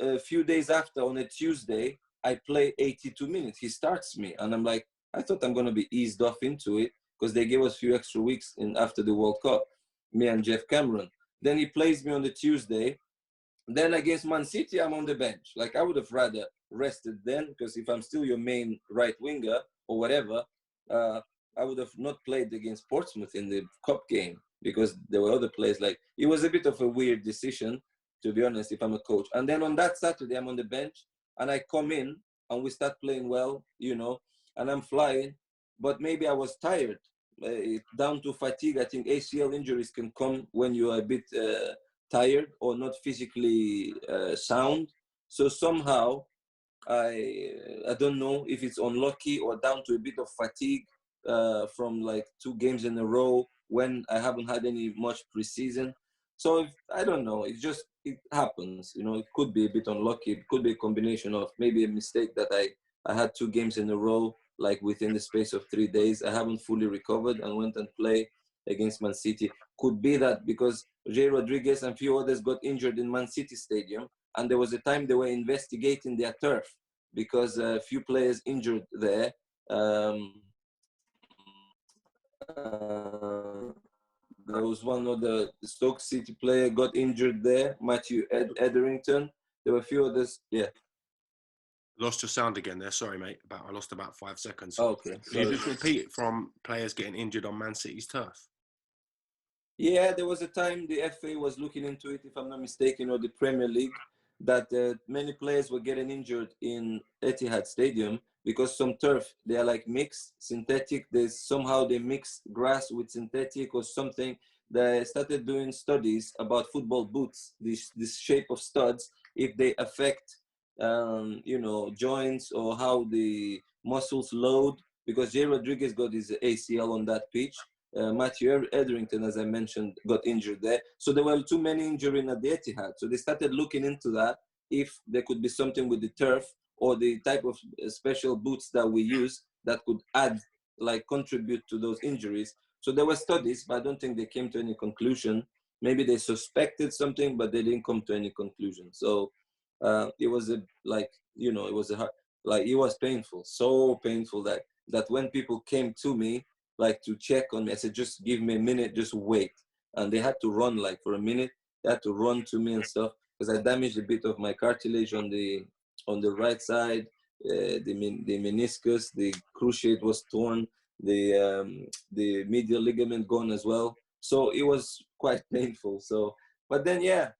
a few days after, on a Tuesday, I play 82 minutes. He starts me, and I'm like, I thought I'm going to be eased off into it because they gave us a few extra weeks after the World Cup, me and Jeff Cameron. Then he plays me on the Tuesday. Then against Man City, I'm on the bench. Like, I would have rather rested then, because if I'm still your main right winger or whatever, I would have not played against Portsmouth in the cup game because there were other players. Like, it was a bit of a weird decision, to be honest, if I'm a coach. And then on that Saturday, I'm on the bench and I come in and we start playing well, you know, and I'm flying. But maybe I was tired, down to fatigue. I think ACL injuries can come when you are a bit tired or not physically sound. So somehow, I don't know if it's unlucky or down to a bit of fatigue from like 2 games in a row when I haven't had any much preseason. So I don't know. It happens. You know, it could be a bit unlucky. It could be a combination of maybe a mistake that I had 2 games in a row, like within the space of 3 days. I haven't fully recovered and went and played against Man City. Could be that because Jay Rodriguez and a few others got injured in Man City Stadium, and there was a time they were investigating their turf because a few players injured there. There was one of the Stoke City player got injured there, Matthew Etherington. There were a few others, yeah. Lost your sound again there. Sorry, mate. I lost about 5 seconds. Okay. Can you just repeat it from players getting injured on Man City's turf? Yeah, there was a time the FA was looking into it, if I'm not mistaken, or the Premier League, that many players were getting injured in Etihad Stadium because some turf, they are like mixed, synthetic. Somehow they mix grass with synthetic or something. They started doing studies about football boots, this shape of studs, if they affect, joints or how the muscles load. Because Jay Rodriguez got his ACL on that pitch. Matthew Etherington, as I mentioned, got injured there. So there were too many injuries at the Etihad. So they started looking into that, if there could be something with the turf or the type of special boots that we use that could contribute to those injuries. So there were studies, but I don't think they came to any conclusion. Maybe they suspected something, but they didn't come to any conclusion. So it was it was painful, so painful that when people came to me, like to check on me, I said, just give me a minute, just wait. And they had to run like for a minute. They had to run to me and stuff because I damaged a bit of my cartilage on the right side. The meniscus, the cruciate was torn. The medial ligament gone as well. So it was quite painful. So, but then yeah,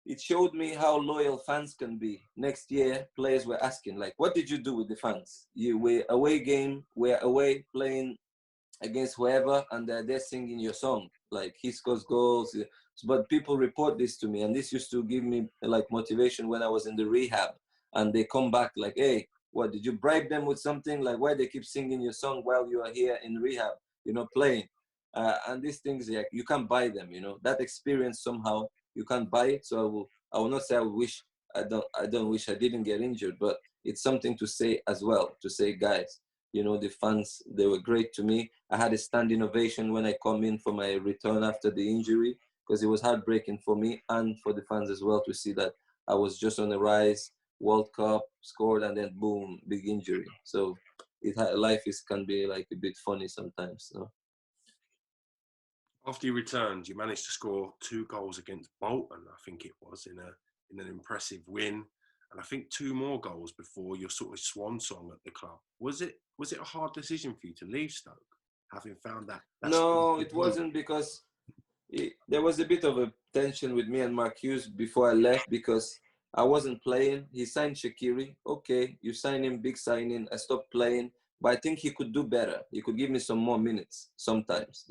it showed me how loyal fans can be. Next year, players were asking, like, what did you do with the fans? We're away game, we're away playing against whoever, and they're singing your song, like he scores goals. But people report this to me, and this used to give me like motivation when I was in the rehab. And they come back like, hey, what, did you bribe them with something? Like, why they keep singing your song while you are here in rehab, playing? And these things, like, you can't buy them, that experience somehow you can't buy it. So I will not say I don't wish I didn't get injured, but it's something to say as well, to say, guys, the fans, they were great to me. I had a standing ovation when I come in for my return after the injury, because it was heartbreaking for me and for the fans as well to see that I was just on the rise, World Cup, scored, and then boom, big injury. So life can be like a bit funny sometimes. So. After you returned, you managed to score 2 goals against Bolton, I think it was, in an impressive win. And I think 2 more goals before your sort of swan song at the club. Was it a hard decision for you to leave Stoke, having found that? No, it wasn't, because there was a bit of a tension with me and Mark Hughes before I left, because I wasn't playing. He signed Shaqiri. Okay, you sign him, big signing. I stopped playing, but I think he could do better. He could give me some more minutes sometimes,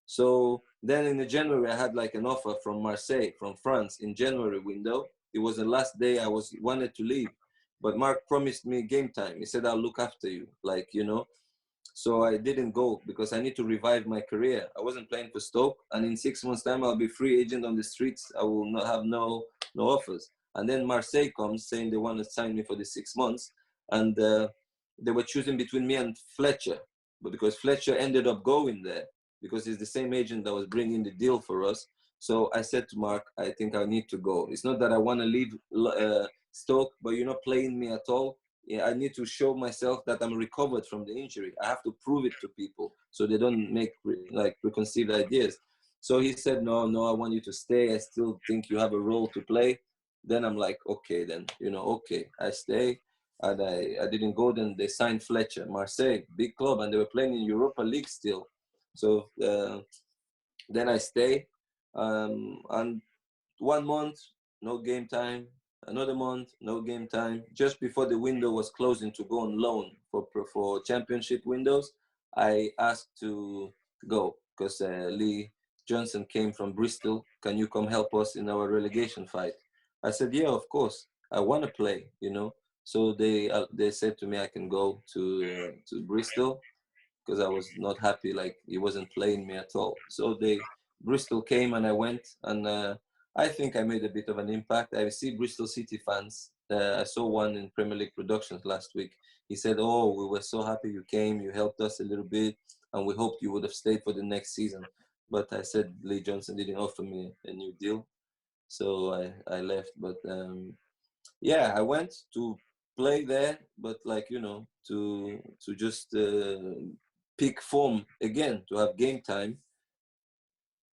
So then in the January, I had like an offer from Marseille, from France, in January window. It was the last day I wanted to leave, but Mark promised me game time. He said, I'll look after you, So I didn't go because I need to revive my career. I wasn't playing for Stoke, and in 6 months' time, I'll be free agent on the streets. I will not have no offers. And then Marseille comes saying they want to sign me for the 6 months, and they were choosing between me and Fletcher, but because Fletcher ended up going there, because he's the same agent that was bringing the deal for us. So I said to Mark, I think I need to go. It's not that I want to leave Stoke, but you're not playing me at all. Yeah, I need to show myself that I'm recovered from the injury. I have to prove it to people so they don't make preconceived ideas. So he said, no, I want you to stay. I still think you have a role to play. Then I'm like, okay, then, okay, I stay. And I didn't go. Then they signed Fletcher, Marseille, big club, and they were playing in Europa League still. So then I stay, and 1 month, no game time. Another month, no game time. Just before the window was closing to go on loan for championship windows, I asked to go because Lee Johnson came from Bristol. Can you come help us in our relegation fight? I said, yeah, of course. I want to play, you know. So they said to me I can go to Bristol because I was not happy, like he wasn't playing me at all. So Bristol came and I went, and I think I made a bit of an impact. I see Bristol City fans. I saw one in Premier League Productions last week. He said, "Oh, we were so happy you came. You helped us a little bit, and we hoped you would have stayed for the next season." But I said Lee Johnson didn't offer me a new deal, so I left. But yeah, I went to play there, but like, you know, to just pick form again, to have game time.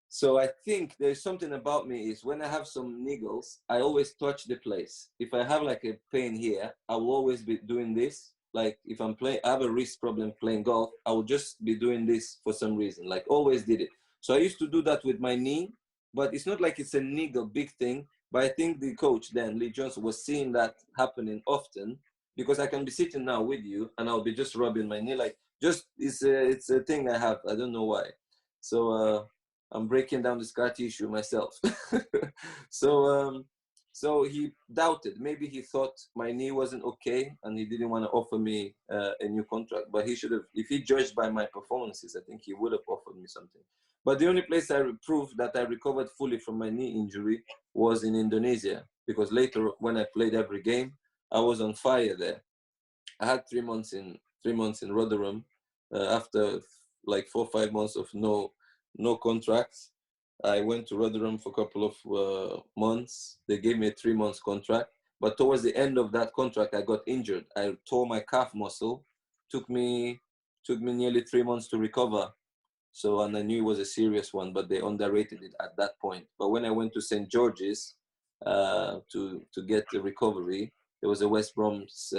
So I think there's something about me is when I have some niggles, I always touch the place. If I have like a pain here, I will always be doing this. Like if I'm playing, I have a wrist problem playing golf, I will just be doing this for some reason, like always did it. So I used to do that with my knee, but it's not like it's a niggle big thing. But I think the coach then, Lee Johnson, was seeing that happening often, because I can be sitting now with you and I'll be just rubbing my knee, like just it's a thing I have. I don't know why. So I'm breaking down the scar tissue myself. so so he doubted. Maybe he thought my knee wasn't okay and he didn't want to offer me a new contract. But he should have, if he judged by my performances, I think he would have offered me something. But the only place I proved that I recovered fully from my knee injury was in Indonesia, because later when I played every game, I was on fire there. I had 3 months in Rotherham after like 4 or 5 months of no contracts. I went to Rotherham for a couple of months. They gave me a 3 months contract, but towards the end of that contract, I got injured. I tore my calf muscle. Took me nearly 3 months to recover. So, and I knew it was a serious one, but they underrated it at that point. But when I went to St. George's to get the recovery, there was a West Brom's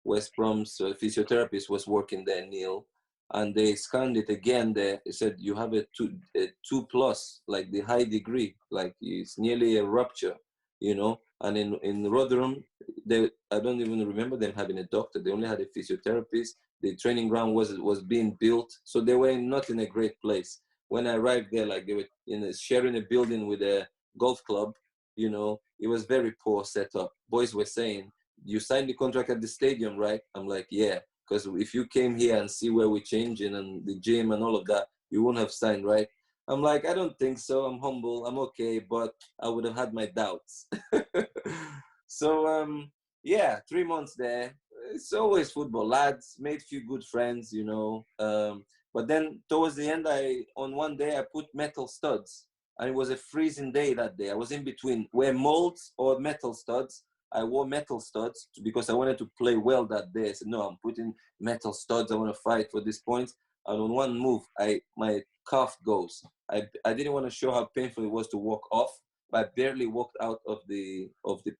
physiotherapist was working there, Neil, and they scanned it again. They said you have a two plus, like the high degree, like it's nearly a rupture, you know. And in Rotherham, I don't even remember them having a doctor. They only had a physiotherapist. The training ground was being built, so they were not in a great place. When I arrived there, like they were sharing a building with a golf club, you know, it was very poor setup. Boys were saying, "You signed the contract at the stadium, right?" I'm like, "Yeah, because if you came here and see where we're changing and the gym and all of that, you wouldn't have signed, right?" I'm like, "I don't think so. I'm humble. I'm okay, but I would have had my doubts." So yeah, 3 months there. It's always football, lads. Made few good friends, you know. But then towards the end, on one day I put metal studs, and it was a freezing day that day. I was in between wear molds or metal studs. I wore metal studs because I wanted to play well that day. I said, "No, I'm putting metal studs. I want to fight for this point." And on one move, my calf goes. I didn't want to show how painful it was to walk off. But I barely walked out of the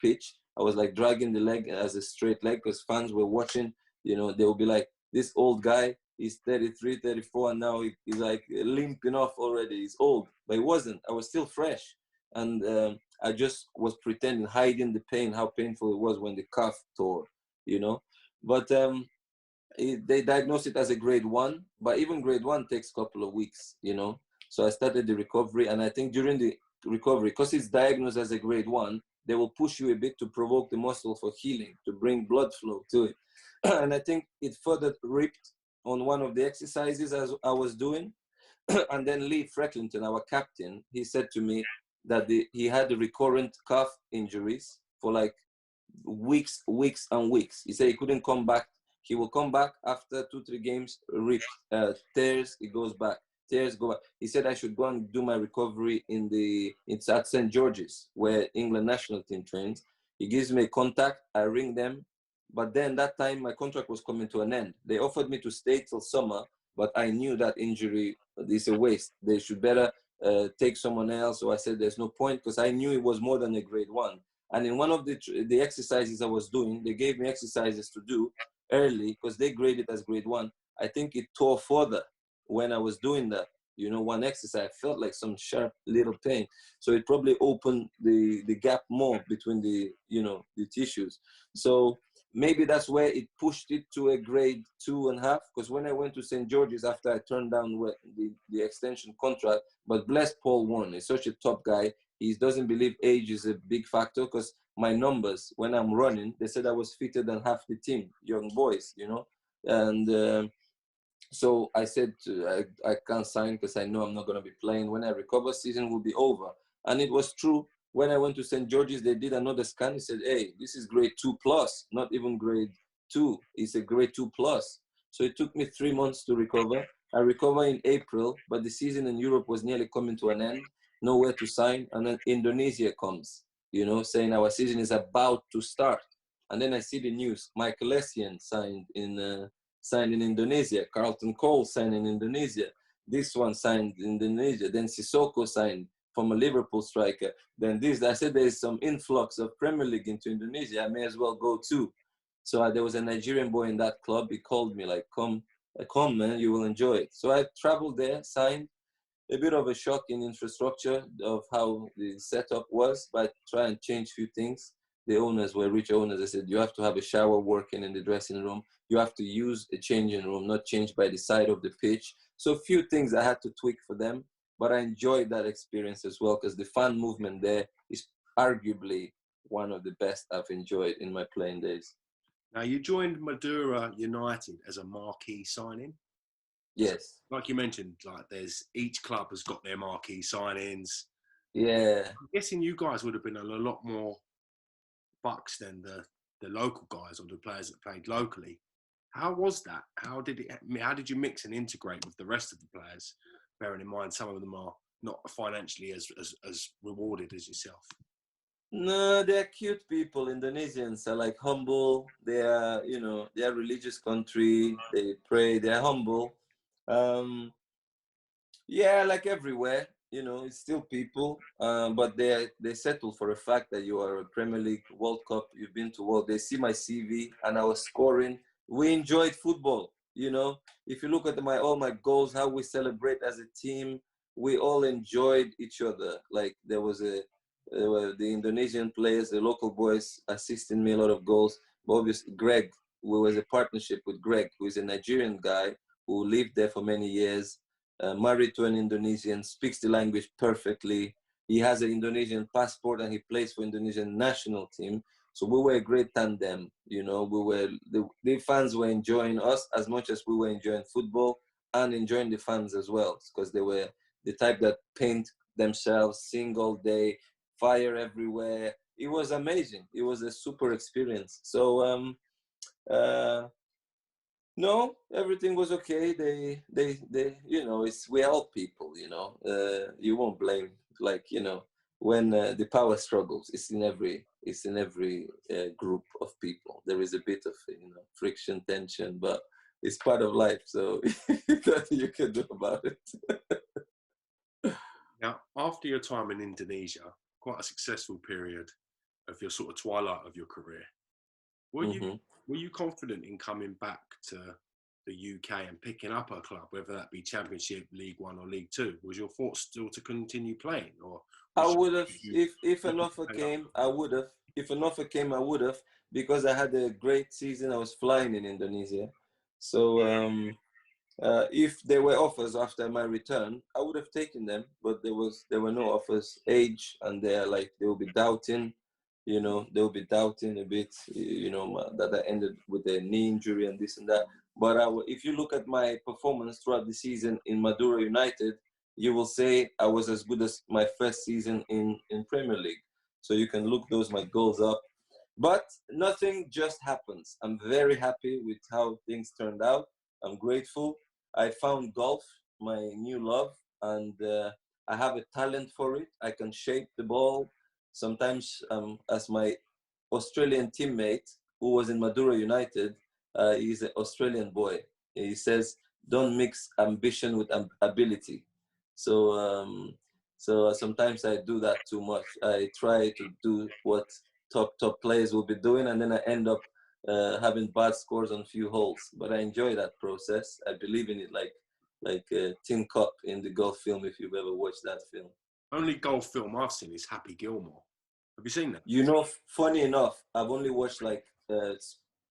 pitch. I was like dragging the leg as a straight leg because fans were watching. You know, they will be like, "This old guy, he's 33, 34, and now he's like limping off already. He's old." But it wasn't. I was still fresh. And I just was pretending, hiding the pain, how painful it was when the calf tore, you know. But they diagnosed it as a grade 1, but even grade 1 takes a couple of weeks, you know. So I started the recovery, and I think during the recovery, because it's diagnosed as a grade 1, they will push you a bit to provoke the muscle for healing, to bring blood flow to it. And I think it further ripped on one of the exercises as I was doing. And then Lee Frecklington, our captain, he said to me that he had the recurrent calf injuries for like weeks and weeks. He said he couldn't come back. He will come back after 2-3 games, rip, tears, it goes back, tears go back. He said I should go and do my recovery it's at St. George's, where England national team trains. He gives me a contact, I ring them. But then that time my contract was coming to an end. They offered me to stay till summer, but I knew that injury is a waste. They should better take someone else. So I said there's no point, because I knew it was more than a grade 1. And in one of the exercises I was doing, they gave me exercises to do early because they graded as grade 1. I think it tore further when I was doing that. You know, one exercise, I felt like some sharp little pain. So it probably opened the gap more between the tissues. So maybe that's where it pushed it to a grade 2.5. Because when I went to St. George's after I turned down the extension contract, but bless Paul Warne, he's such a top guy. He doesn't believe age is a big factor, because my numbers when I'm running. They said I was fitter than half the team, young boys, you know. And so I said, I can't sign because I know I'm not going to be playing. When I recover, season will be over. And it was true. When I went to St. George's, they did another scan. He said, hey, this is grade 2 plus, not even grade 2. It's a grade 2 plus. So it took me 3 months to recover. I recovered in April, but the season in Europe was nearly coming to an end, nowhere to sign. And then Indonesia comes, you know, saying our season is about to start. And then I see the news. Michael Essien signed in Indonesia. Carlton Cole signed in Indonesia. This one signed in Indonesia. Then Sissoko signed from a Liverpool striker. Then this, I said there's some influx of Premier League into Indonesia. I may as well go too. So there was a Nigerian boy in that club. He called me like, come man, you will enjoy it. So I traveled there, signed. A bit of a shock in infrastructure of how the setup was, but try and change a few things. The owners were rich owners. They said, you have to have a shower working in the dressing room. You have to use a changing room, not change by the side of the pitch. So a few things I had to tweak for them, but I enjoyed that experience as well because the fan movement there is arguably one of the best I've enjoyed in my playing days. Now, you joined Madura United as a marquee signing. Yes. So, like you mentioned, like there's each club has got their marquee signings. Yeah. I'm guessing you guys would have been a lot more bucks than the local guys or the players that played locally. How was that? How did you mix and integrate with the rest of the players, bearing in mind some of them are not financially as rewarded as yourself? No, they're cute people. Indonesians are like humble. They are, you know, they are religious country. They pray. They're humble. Yeah, like everywhere, you know, it's still people. But they settle for the fact that you are a Premier League, World Cup. You've been to World. They see my CV and I was scoring. We enjoyed football. You know, if you look at all my goals, how we celebrate as a team, we all enjoyed each other. Like there were the Indonesian players, the local boys assisting me a lot of goals. But obviously, Greg, we was a partnership with Greg, who is a Nigerian guy who lived there for many years, married to an Indonesian, speaks the language perfectly. He has an Indonesian passport and he plays for Indonesian national team. So we were a great tandem, you know. The fans were enjoying us as much as we were enjoying football and enjoying the fans as well, because they were the type that paint themselves, sing all day, fire everywhere. It was amazing. It was a super experience. So no, everything was okay. They you know, we're all people, you know. You won't blame, like, you know, when the power struggles. It's in every group of people. There is a bit of, you know, friction, tension, but it's part of life. So nothing you can do about it. Now, after your time in Indonesia, quite a successful period of your sort of twilight of your career, were you confident in coming back to the UK and picking up a club, whether that be Championship, League One, or League Two? Was your thought still to continue playing, or I would have, if an offer came, I would have. If an offer came, I would have, because I had a great season. I was flying in Indonesia, so if there were offers after my return, I would have taken them. But there were no offers. Age, and they will be doubting, you know, they will be doubting a bit, you know, that I ended with a knee injury and this and that. But if you look at my performance throughout the season in Madura United, you will say I was as good as my first season in Premier League. So you can look my goals up. But nothing just happens. I'm very happy with how things turned out. I'm grateful. I found golf my new love, and I have a talent for it. I can shape the ball. Sometimes, as my Australian teammate who was in Madura United, he's an Australian boy. He says, "Don't mix ambition with ability." So sometimes I do that too much. I try to do what top players will be doing, and then I end up having bad scores on few holes. But I enjoy that process. I believe in it, like Tin Cup in the golf film, if you've ever watched that film. Only golf film I've seen is Happy Gilmore. Have you seen that? You know, funny enough, I've only watched like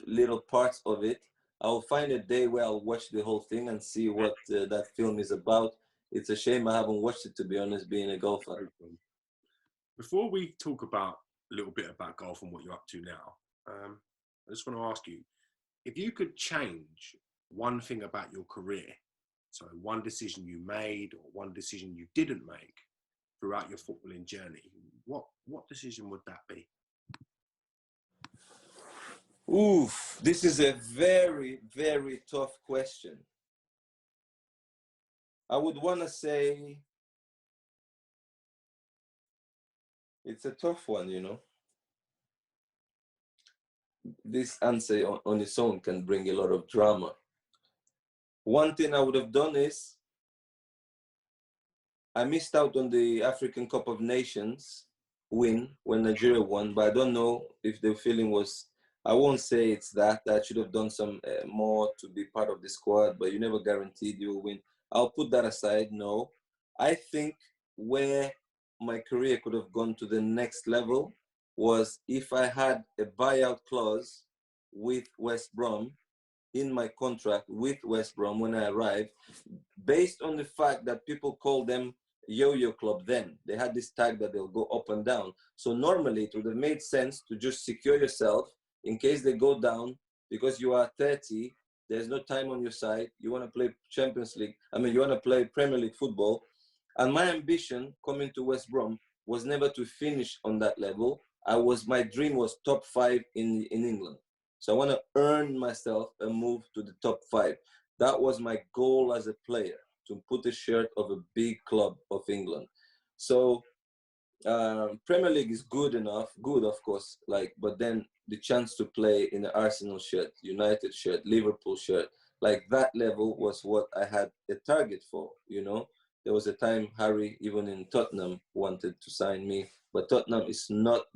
little parts of it. I'll find a day where I'll watch the whole thing and see what that film is about. It's a shame I haven't watched it, to be honest, being a golfer. Before we talk about a little bit about golf and what you're up to now. I just want to ask you, if you could change one thing about your career, so one decision you made or one decision you didn't make throughout your footballing journey, what decision would that be? Oof, this is a very, very tough question. I would want to say it's a tough one, you know. This answer on its own can bring a lot of drama. One thing I would have done is I missed out on the African Cup of Nations win when Nigeria won, but I don't know if the feeling was, I won't say it's that I should have done some more to be part of the squad, but you never guaranteed you'll win. I'll put that aside, no. I think where my career could have gone to the next level was if I had a buyout clause with West Brom in my contract with West Brom when I arrived, based on the fact that people call them yo-yo club then. They had this tag that they'll go up and down. So normally it would have made sense to just secure yourself in case they go down, because you are 30, there's no time on your side, you want to play Champions League, you want to play Premier League football. And my ambition coming to West Brom was never to finish on that level. My dream was top 5 in England. So I want to earn myself a move to the top 5. That was my goal as a player, to put a shirt of a big club of England. So Premier League is good enough, good of course, but then the chance to play in the Arsenal shirt, United shirt, Liverpool shirt, like that level was what I had a target for, you know. There was a time Harry, even in Tottenham, wanted to sign me, but Tottenham is not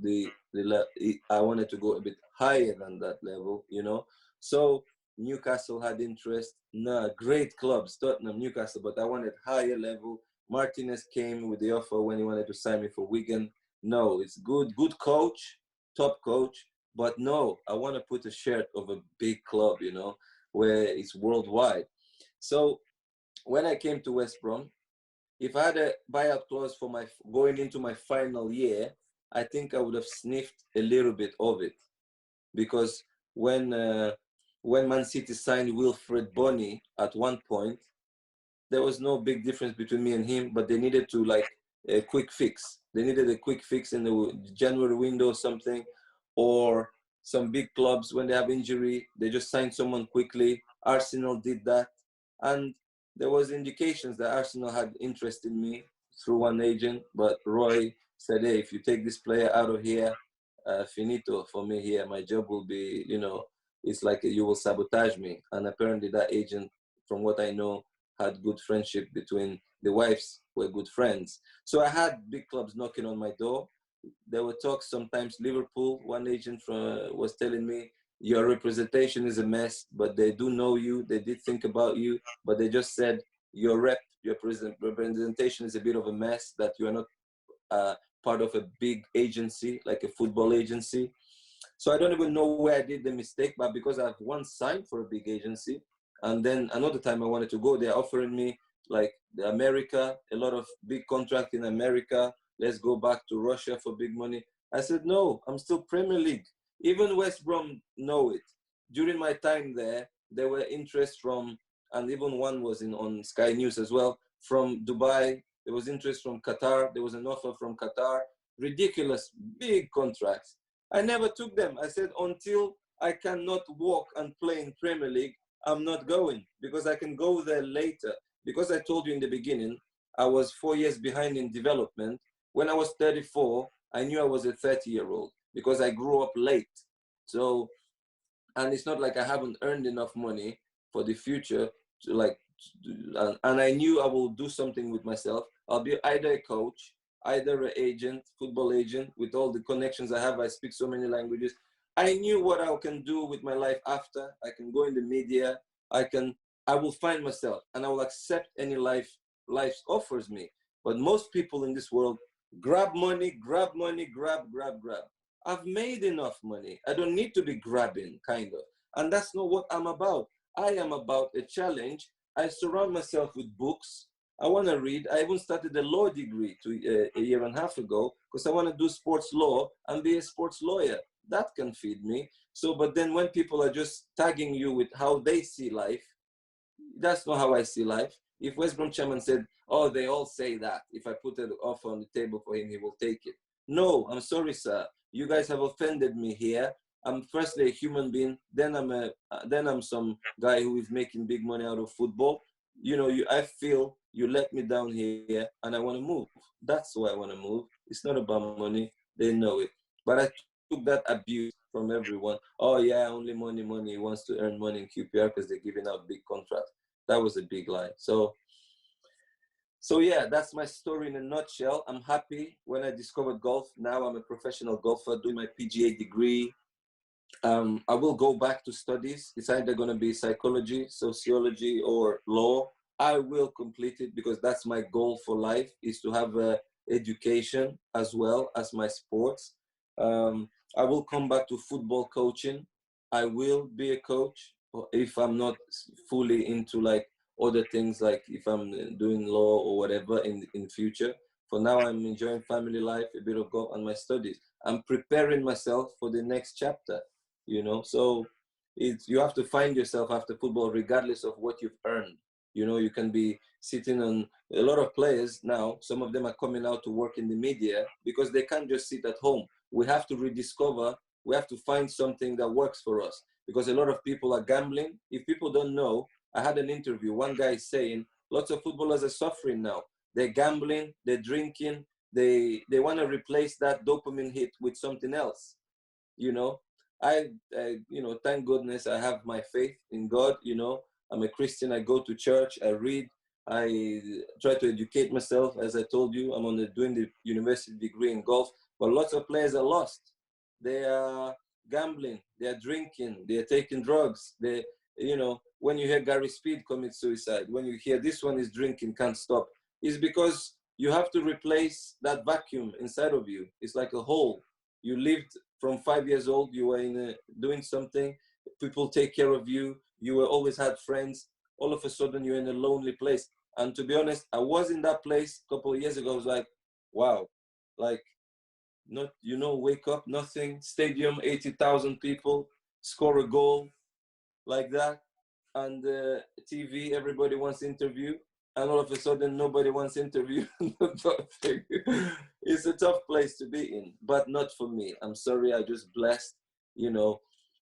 I wanted to go a bit higher than that level, you know. So Newcastle had interest. Great clubs, Tottenham, Newcastle, but I wanted higher level. Martinez came with the offer when he wanted to sign me for Wigan. No, it's good coach, top coach, but no, I want to put a shirt of a big club, you know, where it's worldwide. So when I came to West Brom, if I had a buyout clause for going into my final year, I think I would have sniffed a little bit of it, because when Man City signed Wilfred Bony at one point, there was no big difference between me and him, but they needed to a quick fix. They needed a quick fix in the January window or something, or some big clubs, when they have injury, they just sign someone quickly. Arsenal did that. And there was indications that Arsenal had interest in me through one agent, but Roy said, hey, if you take this player out of here, finito for me here. My job will be, you know, it's like you will sabotage me. And apparently that agent, from what I know, had good friendship between the wives, were good friends. So I had big clubs knocking on my door. There were talks sometimes. Liverpool, one agent was telling me, your representation is a mess, but they do know you. They did think about you, but they just said your representation is a bit of a mess, that you are not part of a big agency, like a football agency. So I don't even know where I did the mistake, but because I've once signed for a big agency, and then another time I wanted to go, they're offering me America, a lot of big contract in America. Let's go back to Russia for big money. I said, no, I'm still Premier League. Even West Brom know it. During my time there were interest from, and even one was on Sky News as well, from Dubai. There was interest from Qatar. There was an offer from Qatar. Ridiculous, big contracts. I never took them. I said, until I cannot walk and play in Premier League, I'm not going, because I can go there later. Because I told you in the beginning, I was 4 years behind in development. When I was 34, I knew I was a 30-year-old because I grew up late. So, and it's not like I haven't earned enough money for the future and I knew I will do something with myself. I'll be either a coach, either an agent, football agent. With all the connections I have, I speak so many languages. I knew what I can do with my life after. I can go in the media. I will find myself, and I will accept any life offers me. But most people in this world grab money, grab. I've made enough money. I don't need to be grabbing, kind of. And that's not what I'm about. I am about a challenge. I surround myself with books. I want to read. I even started a law degree a year and a half ago because I want to do sports law and be a sports lawyer. That can feed me. So, but then when people are just tagging you with how they see life, that's not how I see life. If West Brom chairman said, oh, they all say that. If I put an offer on the table for him, he will take it. No, I'm sorry, sir. You guys have offended me here. I'm firstly a human being, then I'm some guy who is making big money out of football. You know, I feel you let me down here and I want to move. That's why I want to move. It's not about money. They know it. But I took that abuse from everyone. Oh yeah, only money, money. He wants to earn money in QPR because they're giving out big contracts. That was a big lie. So yeah, that's my story in a nutshell. I'm happy when I discovered golf. Now I'm a professional golfer, doing my PGA degree. I will go back to studies. It's either going to be psychology, sociology, or law. I will complete it because that's my goal for life, is to have education as well as my sports. I will come back to football coaching. I will be a coach if I'm not fully into like other things, like if I'm doing law or whatever in future. For now, I'm enjoying family life, a bit of golf, and my studies. I'm preparing myself for the next chapter, you know. So you have to find yourself after football, regardless of what you've earned. You know, you can be sitting on a lot of players now. Some of them are coming out to work in the media because they can't just sit at home. We have to rediscover. We have to find something that works for us because a lot of people are gambling. If people don't know, I had an interview. One guy is saying lots of footballers are suffering now. They're gambling, they're drinking, they want to replace that dopamine hit with something else. You know, I you know, thank goodness I have my faith in God. You know, I'm a Christian. I go to church. I read. I try to educate myself. As I told you, I'm doing the university degree in golf. But lots of players are lost. They are gambling. They are drinking. They are taking drugs. They, you know, when you hear Gary Speed commit suicide, when you hear this one is drinking, can't stop, it's because you have to replace that vacuum inside of you. It's like a hole. You lived from 5 years old. You were doing something. People take care of you. You were always had friends. All of a sudden, you're in a lonely place. And to be honest, I was in that place a couple of years ago. I was like, wow, like, not, you know, wake up, nothing, stadium, 80,000 people, score a goal like that. And TV, everybody wants interview. And all of a sudden, nobody wants interview. It's a tough place to be in, but not for me. I'm sorry, I just blessed, you know.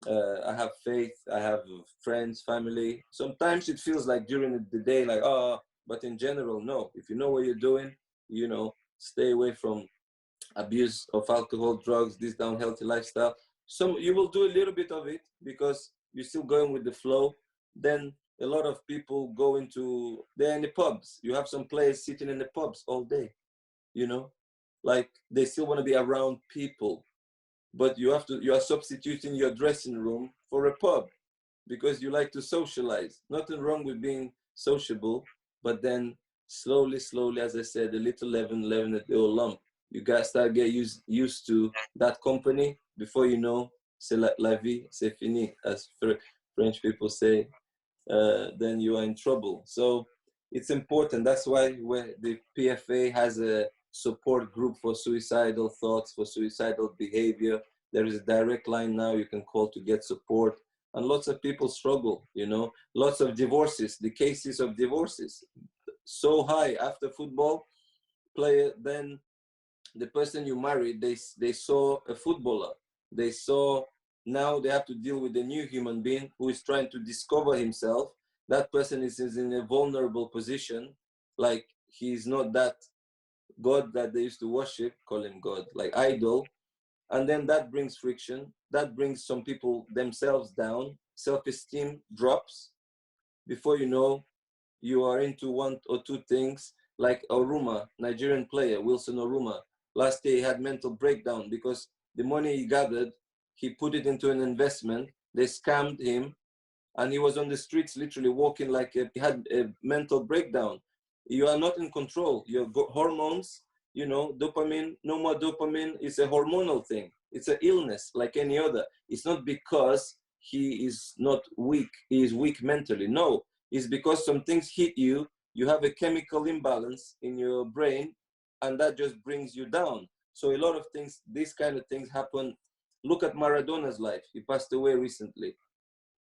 I have faith, I have friends, family. Sometimes it feels like during the day, like, oh, but in general, no. If you know what you're doing, you know, stay away from abuse of alcohol, drugs, this unhealthy lifestyle. You will do a little bit of it because you're still going with the flow. Then a lot of people they're in the pubs. You have some players sitting in the pubs all day, you know, like they still want to be around people. But you are substituting your dressing room for a pub because you like to socialize. Nothing wrong with being sociable, but then slowly, as I said, a little leaven at the old lump. You guys start get used to that company. Before you know, c'est la vie, c'est fini, as French people say. Then you are in trouble. So it's important. That's why the PFA has a support group for suicidal thoughts, for suicidal behavior. There is a direct line now you can call to get support. And lots of people struggle, you know, lots of divorces, the cases of divorces so high after football player. Then the person you married, they saw a footballer. They saw, now they have to deal with a new human being who is trying to discover himself. That person is in a vulnerable position, like he's not that God that they used to worship, call him God, like idol. And then that brings friction. That brings some people themselves down. Self-esteem drops. Before you know, you are into one or two things, like Oruma, Nigerian player, Wilson Oruma. Last year he had mental breakdown because the money he gathered, he put it into an investment. They scammed him and he was on the streets literally walking like he had a mental breakdown. You are not in control. Your hormones, you know, dopamine, no more dopamine. It's a hormonal thing. It's an illness like any other. It's not because he is not weak. He is weak mentally. No, it's because some things hit you you have a chemical imbalance in your brain, and that just brings you down. So a lot of things, these kind of things happen. Look at Maradona's life. He passed away recently.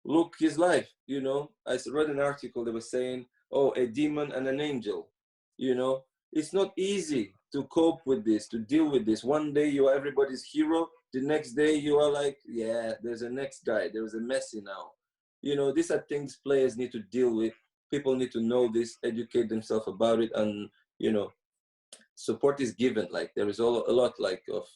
Look his life, you know. I read an article that was saying, oh, a demon and an angel, you know. It's not easy to cope with this, to deal with this. One day you are everybody's hero. The next day you are like, yeah, there's a next guy. There's a Messi now. You know, these are things players need to deal with. People need to know this, educate themselves about it, and, you know, support is given. Like there is a lot like of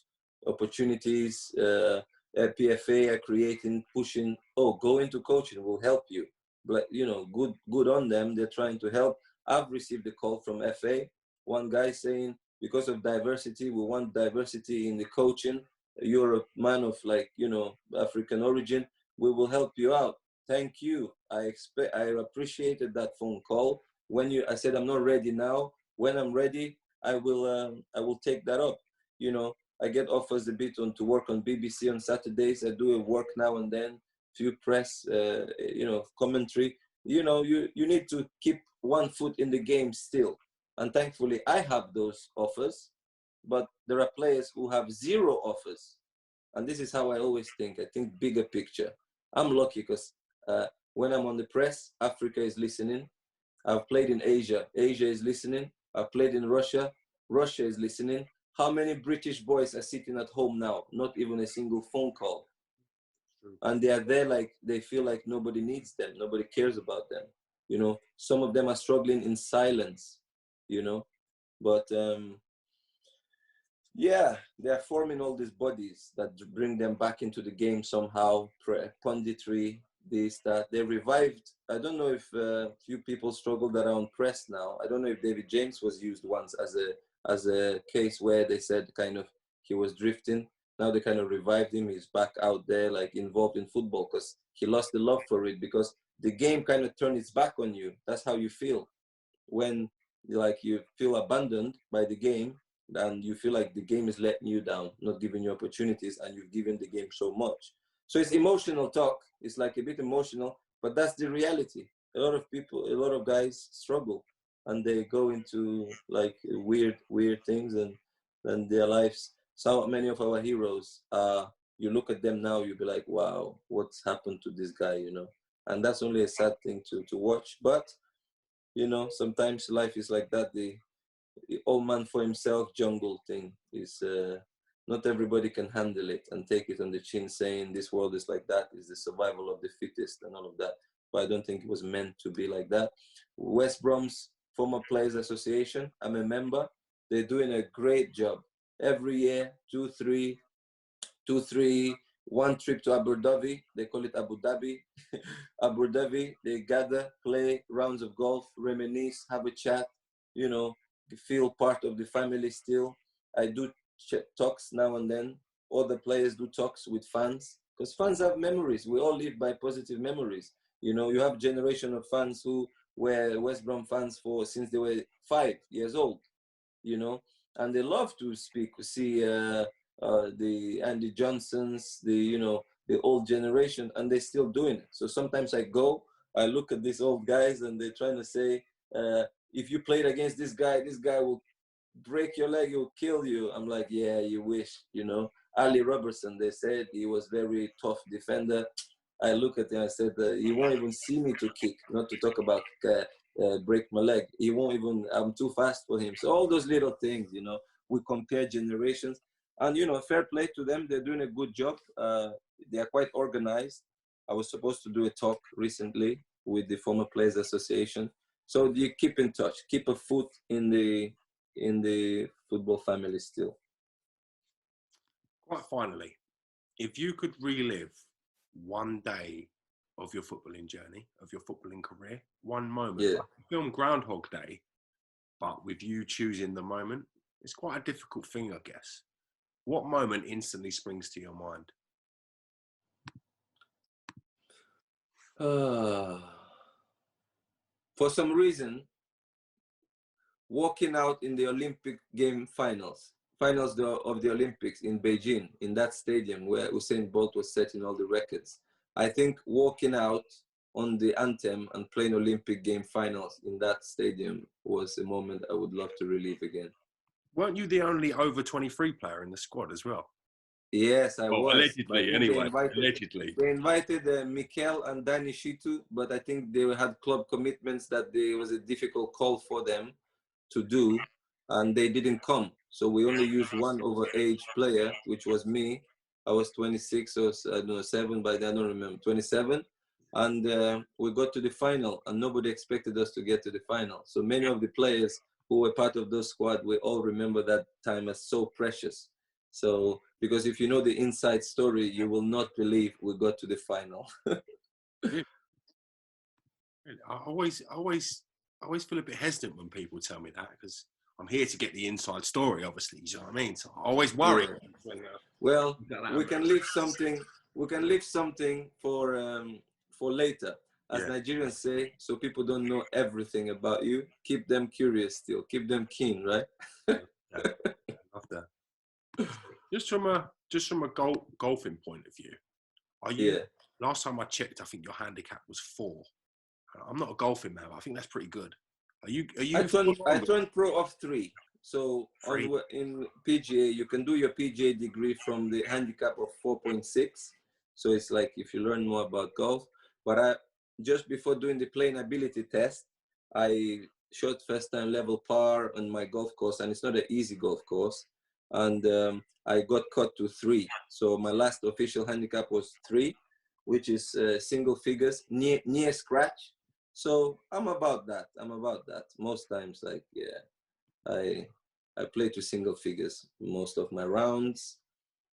opportunities. PFA are creating, pushing. Oh, go into coaching, will help you. But you know, good on them. They're trying to help. I've received a call from FA. One guy saying, because of diversity, we want diversity in the coaching. You're a man of, like, you know, African origin. We will help you out. Thank you. I appreciated that phone call. When I said I'm not ready now. When I'm ready, I will take that up. You know, I get offers a bit to work on BBC on Saturdays. I do a work now and then, few press, you know, commentary. You know, you need to keep one foot in the game still. And thankfully, I have those offers, but there are players who have zero offers. And this is how I always think. I think bigger picture. I'm lucky because when I'm on the press, Africa is listening. I've played in Asia. Asia is listening. I've played in Russia. Russia is listening. How many British boys are sitting at home now? Not even a single phone call. And they are there like they feel like nobody needs them. Nobody cares about them. You know, some of them are struggling in silence, you know. But yeah, they are forming all these bodies that bring them back into the game somehow. Punditry, this, that. They revived. I don't know if few people struggle that are on press now. I don't know if David James was used once as a case where they said kind of he was drifting. Now they kind of revived him. He's back out there, like involved in football, because he lost the love for it, because the game kind of turned its back on you. That's how you feel when, like, you feel abandoned by the game, and you feel like the game is letting you down, not giving you opportunities, and you've given the game so much. So it's emotional talk. It's like a bit emotional, but that's the reality. A lot of people, a lot of guys struggle, and they go into like weird things, and their lives. So many of our heroes, you look at them now, you'll be like, wow, what's happened to this guy, you know? And that's only a sad thing to watch. But, you know, sometimes life is like that. The all man for himself jungle thing is, not everybody can handle it and take it on the chin, saying this world is like that, is the survival of the fittest and all of that. But I don't think it was meant to be like that. West Brom's Former Players Association, I'm a member. They're doing a great job. Every year, two, three, one trip to Abu Dhabi. They call it Abu Dhabi. Abu Dhabi, they gather, play rounds of golf, reminisce, have a chat, you know, feel part of the family still. I do talks now and then. Other players do talks with fans, because fans have memories. We all live by positive memories. You know, you have generation of fans who were West Brom fans since they were 5 years old, you know, and they love to see the Andy Johnsons, the old generation, and they're still doing it. So sometimes I look at these old guys, and they're trying to say, if you played against this guy will break your leg, he'll kill you. I'm like, yeah, you wish, you know. Ali Robertson, they said he was very tough defender. I look at him, I said, he won't even see me to kick, not to talk about break my leg. He won't even, I'm too fast for him. So all those little things, you know, we compare generations. And, you know, fair play to them. They're doing a good job. They are quite organized. I was supposed to do a talk recently with the Former Players Association. So you keep in touch, keep a foot in the football family still. Quite finally, if you could relive one day of your footballing journey, of your footballing career, one moment, like the film Groundhog Day, but with you choosing the moment, it's quite a difficult thing, I guess. What moment instantly springs to your mind? For some reason, walking out in the Olympic game finals of the Olympics in Beijing, in that stadium where Usain Bolt was setting all the records. I think walking out on the anthem and playing Olympic game finals in that stadium was a moment I would love to relive again. Weren't you the only over 23 player in the squad as well? Yes, I was. Allegedly, anyway. Allegedly. They invited Mikel and Danny Shitu, but I think they had club commitments that there was a difficult call for them to do, and they didn't come. So we only used one over-age player, which was me. I was 26 or I don't know, 7, but I don't remember, 27. And we got to the final, and nobody expected us to get to the final. So many of the players who were part of those squad, we all remember that time as so precious. So, because if you know the inside story, you will not believe we got to the final. Really? I always feel a bit hesitant when people tell me that, because I'm here to get the inside story, obviously. You know what I mean? So I always worry. Yeah. Well, we can leave something. We can leave something for later, as Nigerians say, so people don't know everything about you. Keep them curious still. Keep them keen, right? I love that. Just from a golfing point of view, are you? Yeah. Last time I checked, I think your handicap was 4. I'm not a golfing man, but I think that's pretty good. Are you? I turned pro of 3. So in PGA, you can do your PGA degree from the handicap of 4.6. So it's like if you learn more about golf. But just before doing the playing ability test, I shot first time level par on my golf course, and it's not an easy golf course. And I got cut to 3. So my last official handicap was 3, which is single figures, near scratch. So I'm about that. Most times, like, yeah, I play to single figures most of my rounds.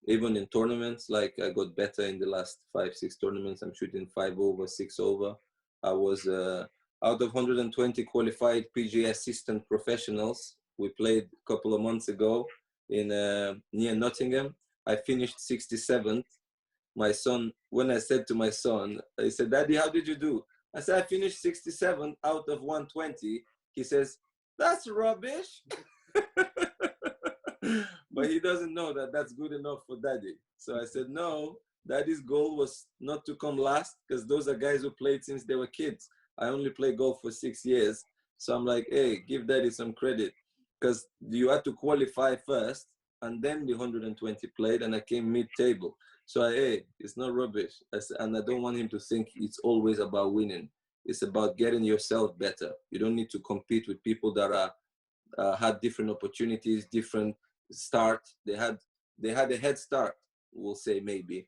Even in tournaments, like I got better in the last 5-6 tournaments. I'm shooting 5 over, 6 over. I was out of 120 qualified PGA assistant professionals. We played a couple of months ago in near Nottingham. I finished 67th. My son, when I said to my son, he said, "Daddy, how did you do?" I said, "I finished 67 out of 120. He says, "That's rubbish." But he doesn't know that that's good enough for Daddy. So I said, no, Daddy's goal was not to come last, because those are guys who played since they were kids. I only played golf for 6 years. So I'm like, hey, give Daddy some credit, because you had to qualify first, and then the 120 played, and I came mid-table. So hey, it's not rubbish. And I don't want him to think it's always about winning. It's about getting yourself better. You don't need to compete with people that are had different opportunities, different start. They had a head start, we'll say, maybe.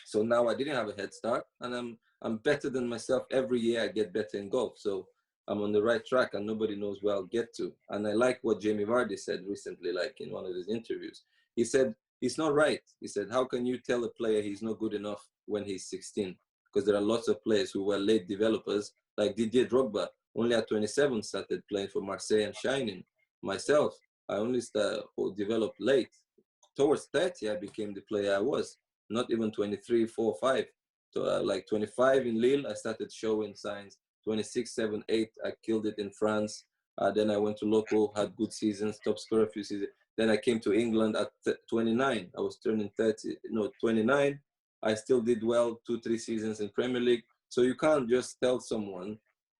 So now I didn't have a head start, and I'm better than myself. Every year I get better in golf. So I'm on the right track, and nobody knows where I'll get to. And I like what Jamie Vardy said recently, like in one of his interviews. He said, it's not right. He said, how can you tell a player he's not good enough when he's 16? Because there are lots of players who were late developers, like Didier Drogba, only at 27 started playing for Marseille and shining. Myself, I only developed late. Towards 30, I became the player I was. Not even 23, 4, 5. So like 25 in Lille, I started showing signs. 26, 7, 8, I killed it in France. Then I went to local, had good seasons, top scorer a few seasons. Then I came to England at 29. I was turning 29. I still did well 2-3 seasons in Premier League. So you can't just tell someone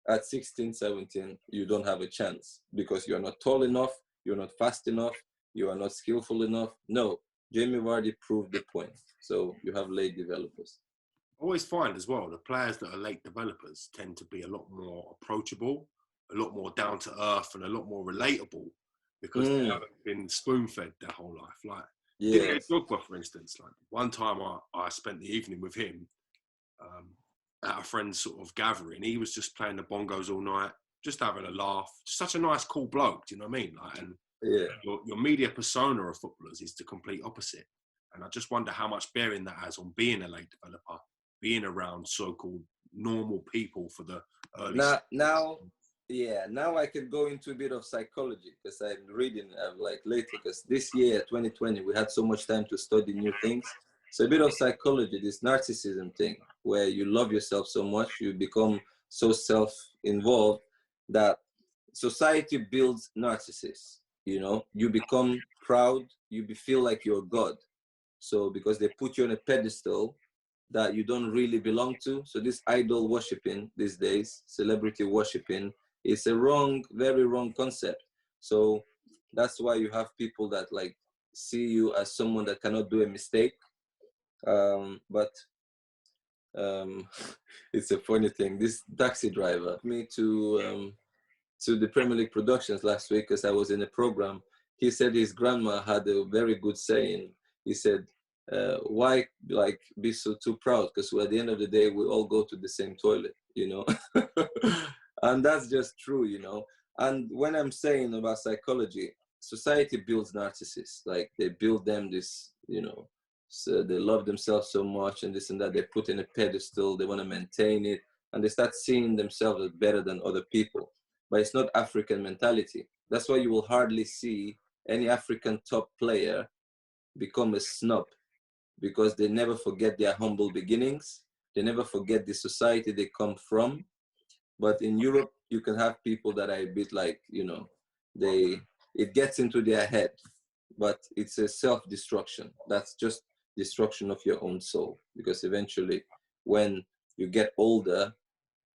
at 16, 17, you don't have a chance because you're not tall enough, you're not fast enough, you are not skillful enough. No, Jamie Vardy proved the point. So you have late developers. I always find as well, the players that are late developers tend to be a lot more approachable, a lot more down to earth, and a lot more relatable because they haven't been spoon-fed their whole life. Like Didier Drogba, for instance, like one time I spent the evening with him at a friend's sort of gathering. He was just playing the bongos all night, just having a laugh. Just such a nice, cool bloke. Do you know what I mean? Like, and your media persona of footballers is the complete opposite. And I just wonder how much bearing that has on being a late developer, being around so-called normal people for the early. Now I could go into a bit of psychology because I'm reading like later, because this year, 2020, we had so much time to study new things. So a bit of psychology, this narcissism thing, where you love yourself so much, you become so self-involved that society builds narcissists. You know, you become proud, you feel like you're God. So because they put you on a pedestal, that you don't really belong to. So this idol worshiping these days, celebrity worshiping, is a wrong, very wrong concept. So that's why you have people that like see you as someone that cannot do a mistake. But it's a funny thing. This taxi driver me to the Premier League productions last week because I was in a program. He said his grandma had a very good saying. He said, "Why like be so too proud? Because at the end of the day, we all go to the same toilet, you know." And that's just true, you know. And when I'm saying about psychology, society builds narcissists. Like they build them this, you know, so they love themselves so much and this and that. They put in a pedestal. They want to maintain it, and they start seeing themselves as better than other people. But it's not African mentality. That's why you will hardly see any African top player become a snub, because they never forget their humble beginnings. They never forget the society they come from. But in Europe, you can have people that are a bit like, you know, it gets into their head, but it's a self-destruction. That's just destruction of your own soul. Because eventually, when you get older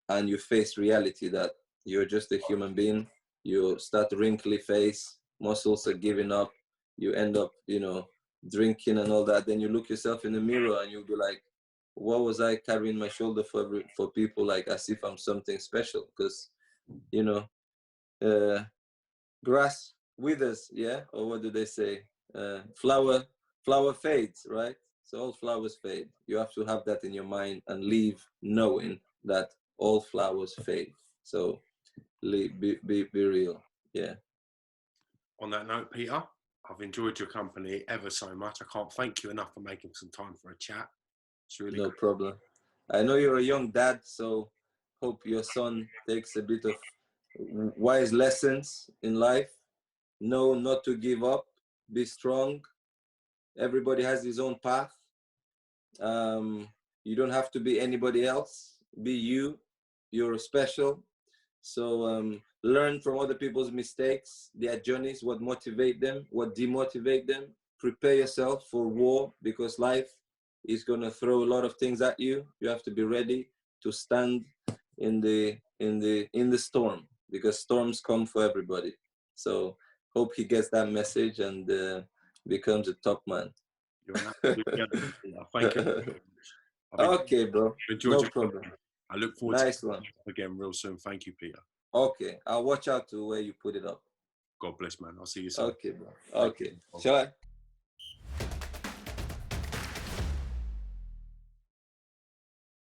and you face reality that you're just a human being, you start wrinkly face, muscles are giving up, you end up, you know, drinking and all that. Then you look yourself in the mirror and you'll be like, what was I carrying my shoulder for people, like as if I'm something special? Because, you know, grass withers, yeah? Or what do they say? Flower fades, right? So all flowers fade. You have to have that in your mind and leave knowing that all flowers fade. So be real. Yeah. On that note, Peter, I've enjoyed your company ever so much. I can't thank you enough for making some time for a chat. It's really No great. problem. I know you're a young dad, so hope your son takes a bit of wise lessons in life. Know not to give up. Be strong. Everybody has his own path. You don't have to be anybody else. Be you. You're special. So learn from other people's mistakes, their journeys, what motivate them, what demotivate them. Prepare yourself for war, because life is going to throw a lot of things at you. You have to be ready to stand in the storm, because storms come for everybody. So hope he gets that message and becomes a top man. You're an absolute gentleman, Peter. Thank you very much. Okay, bro. Enjoyed No your problem. company. I look forward Nice to one. again real soon. Thank you, Peter. Okay, I'll watch out to where you put it up. God bless, man. I'll see you soon. Okay, bro. Okay. Shall I?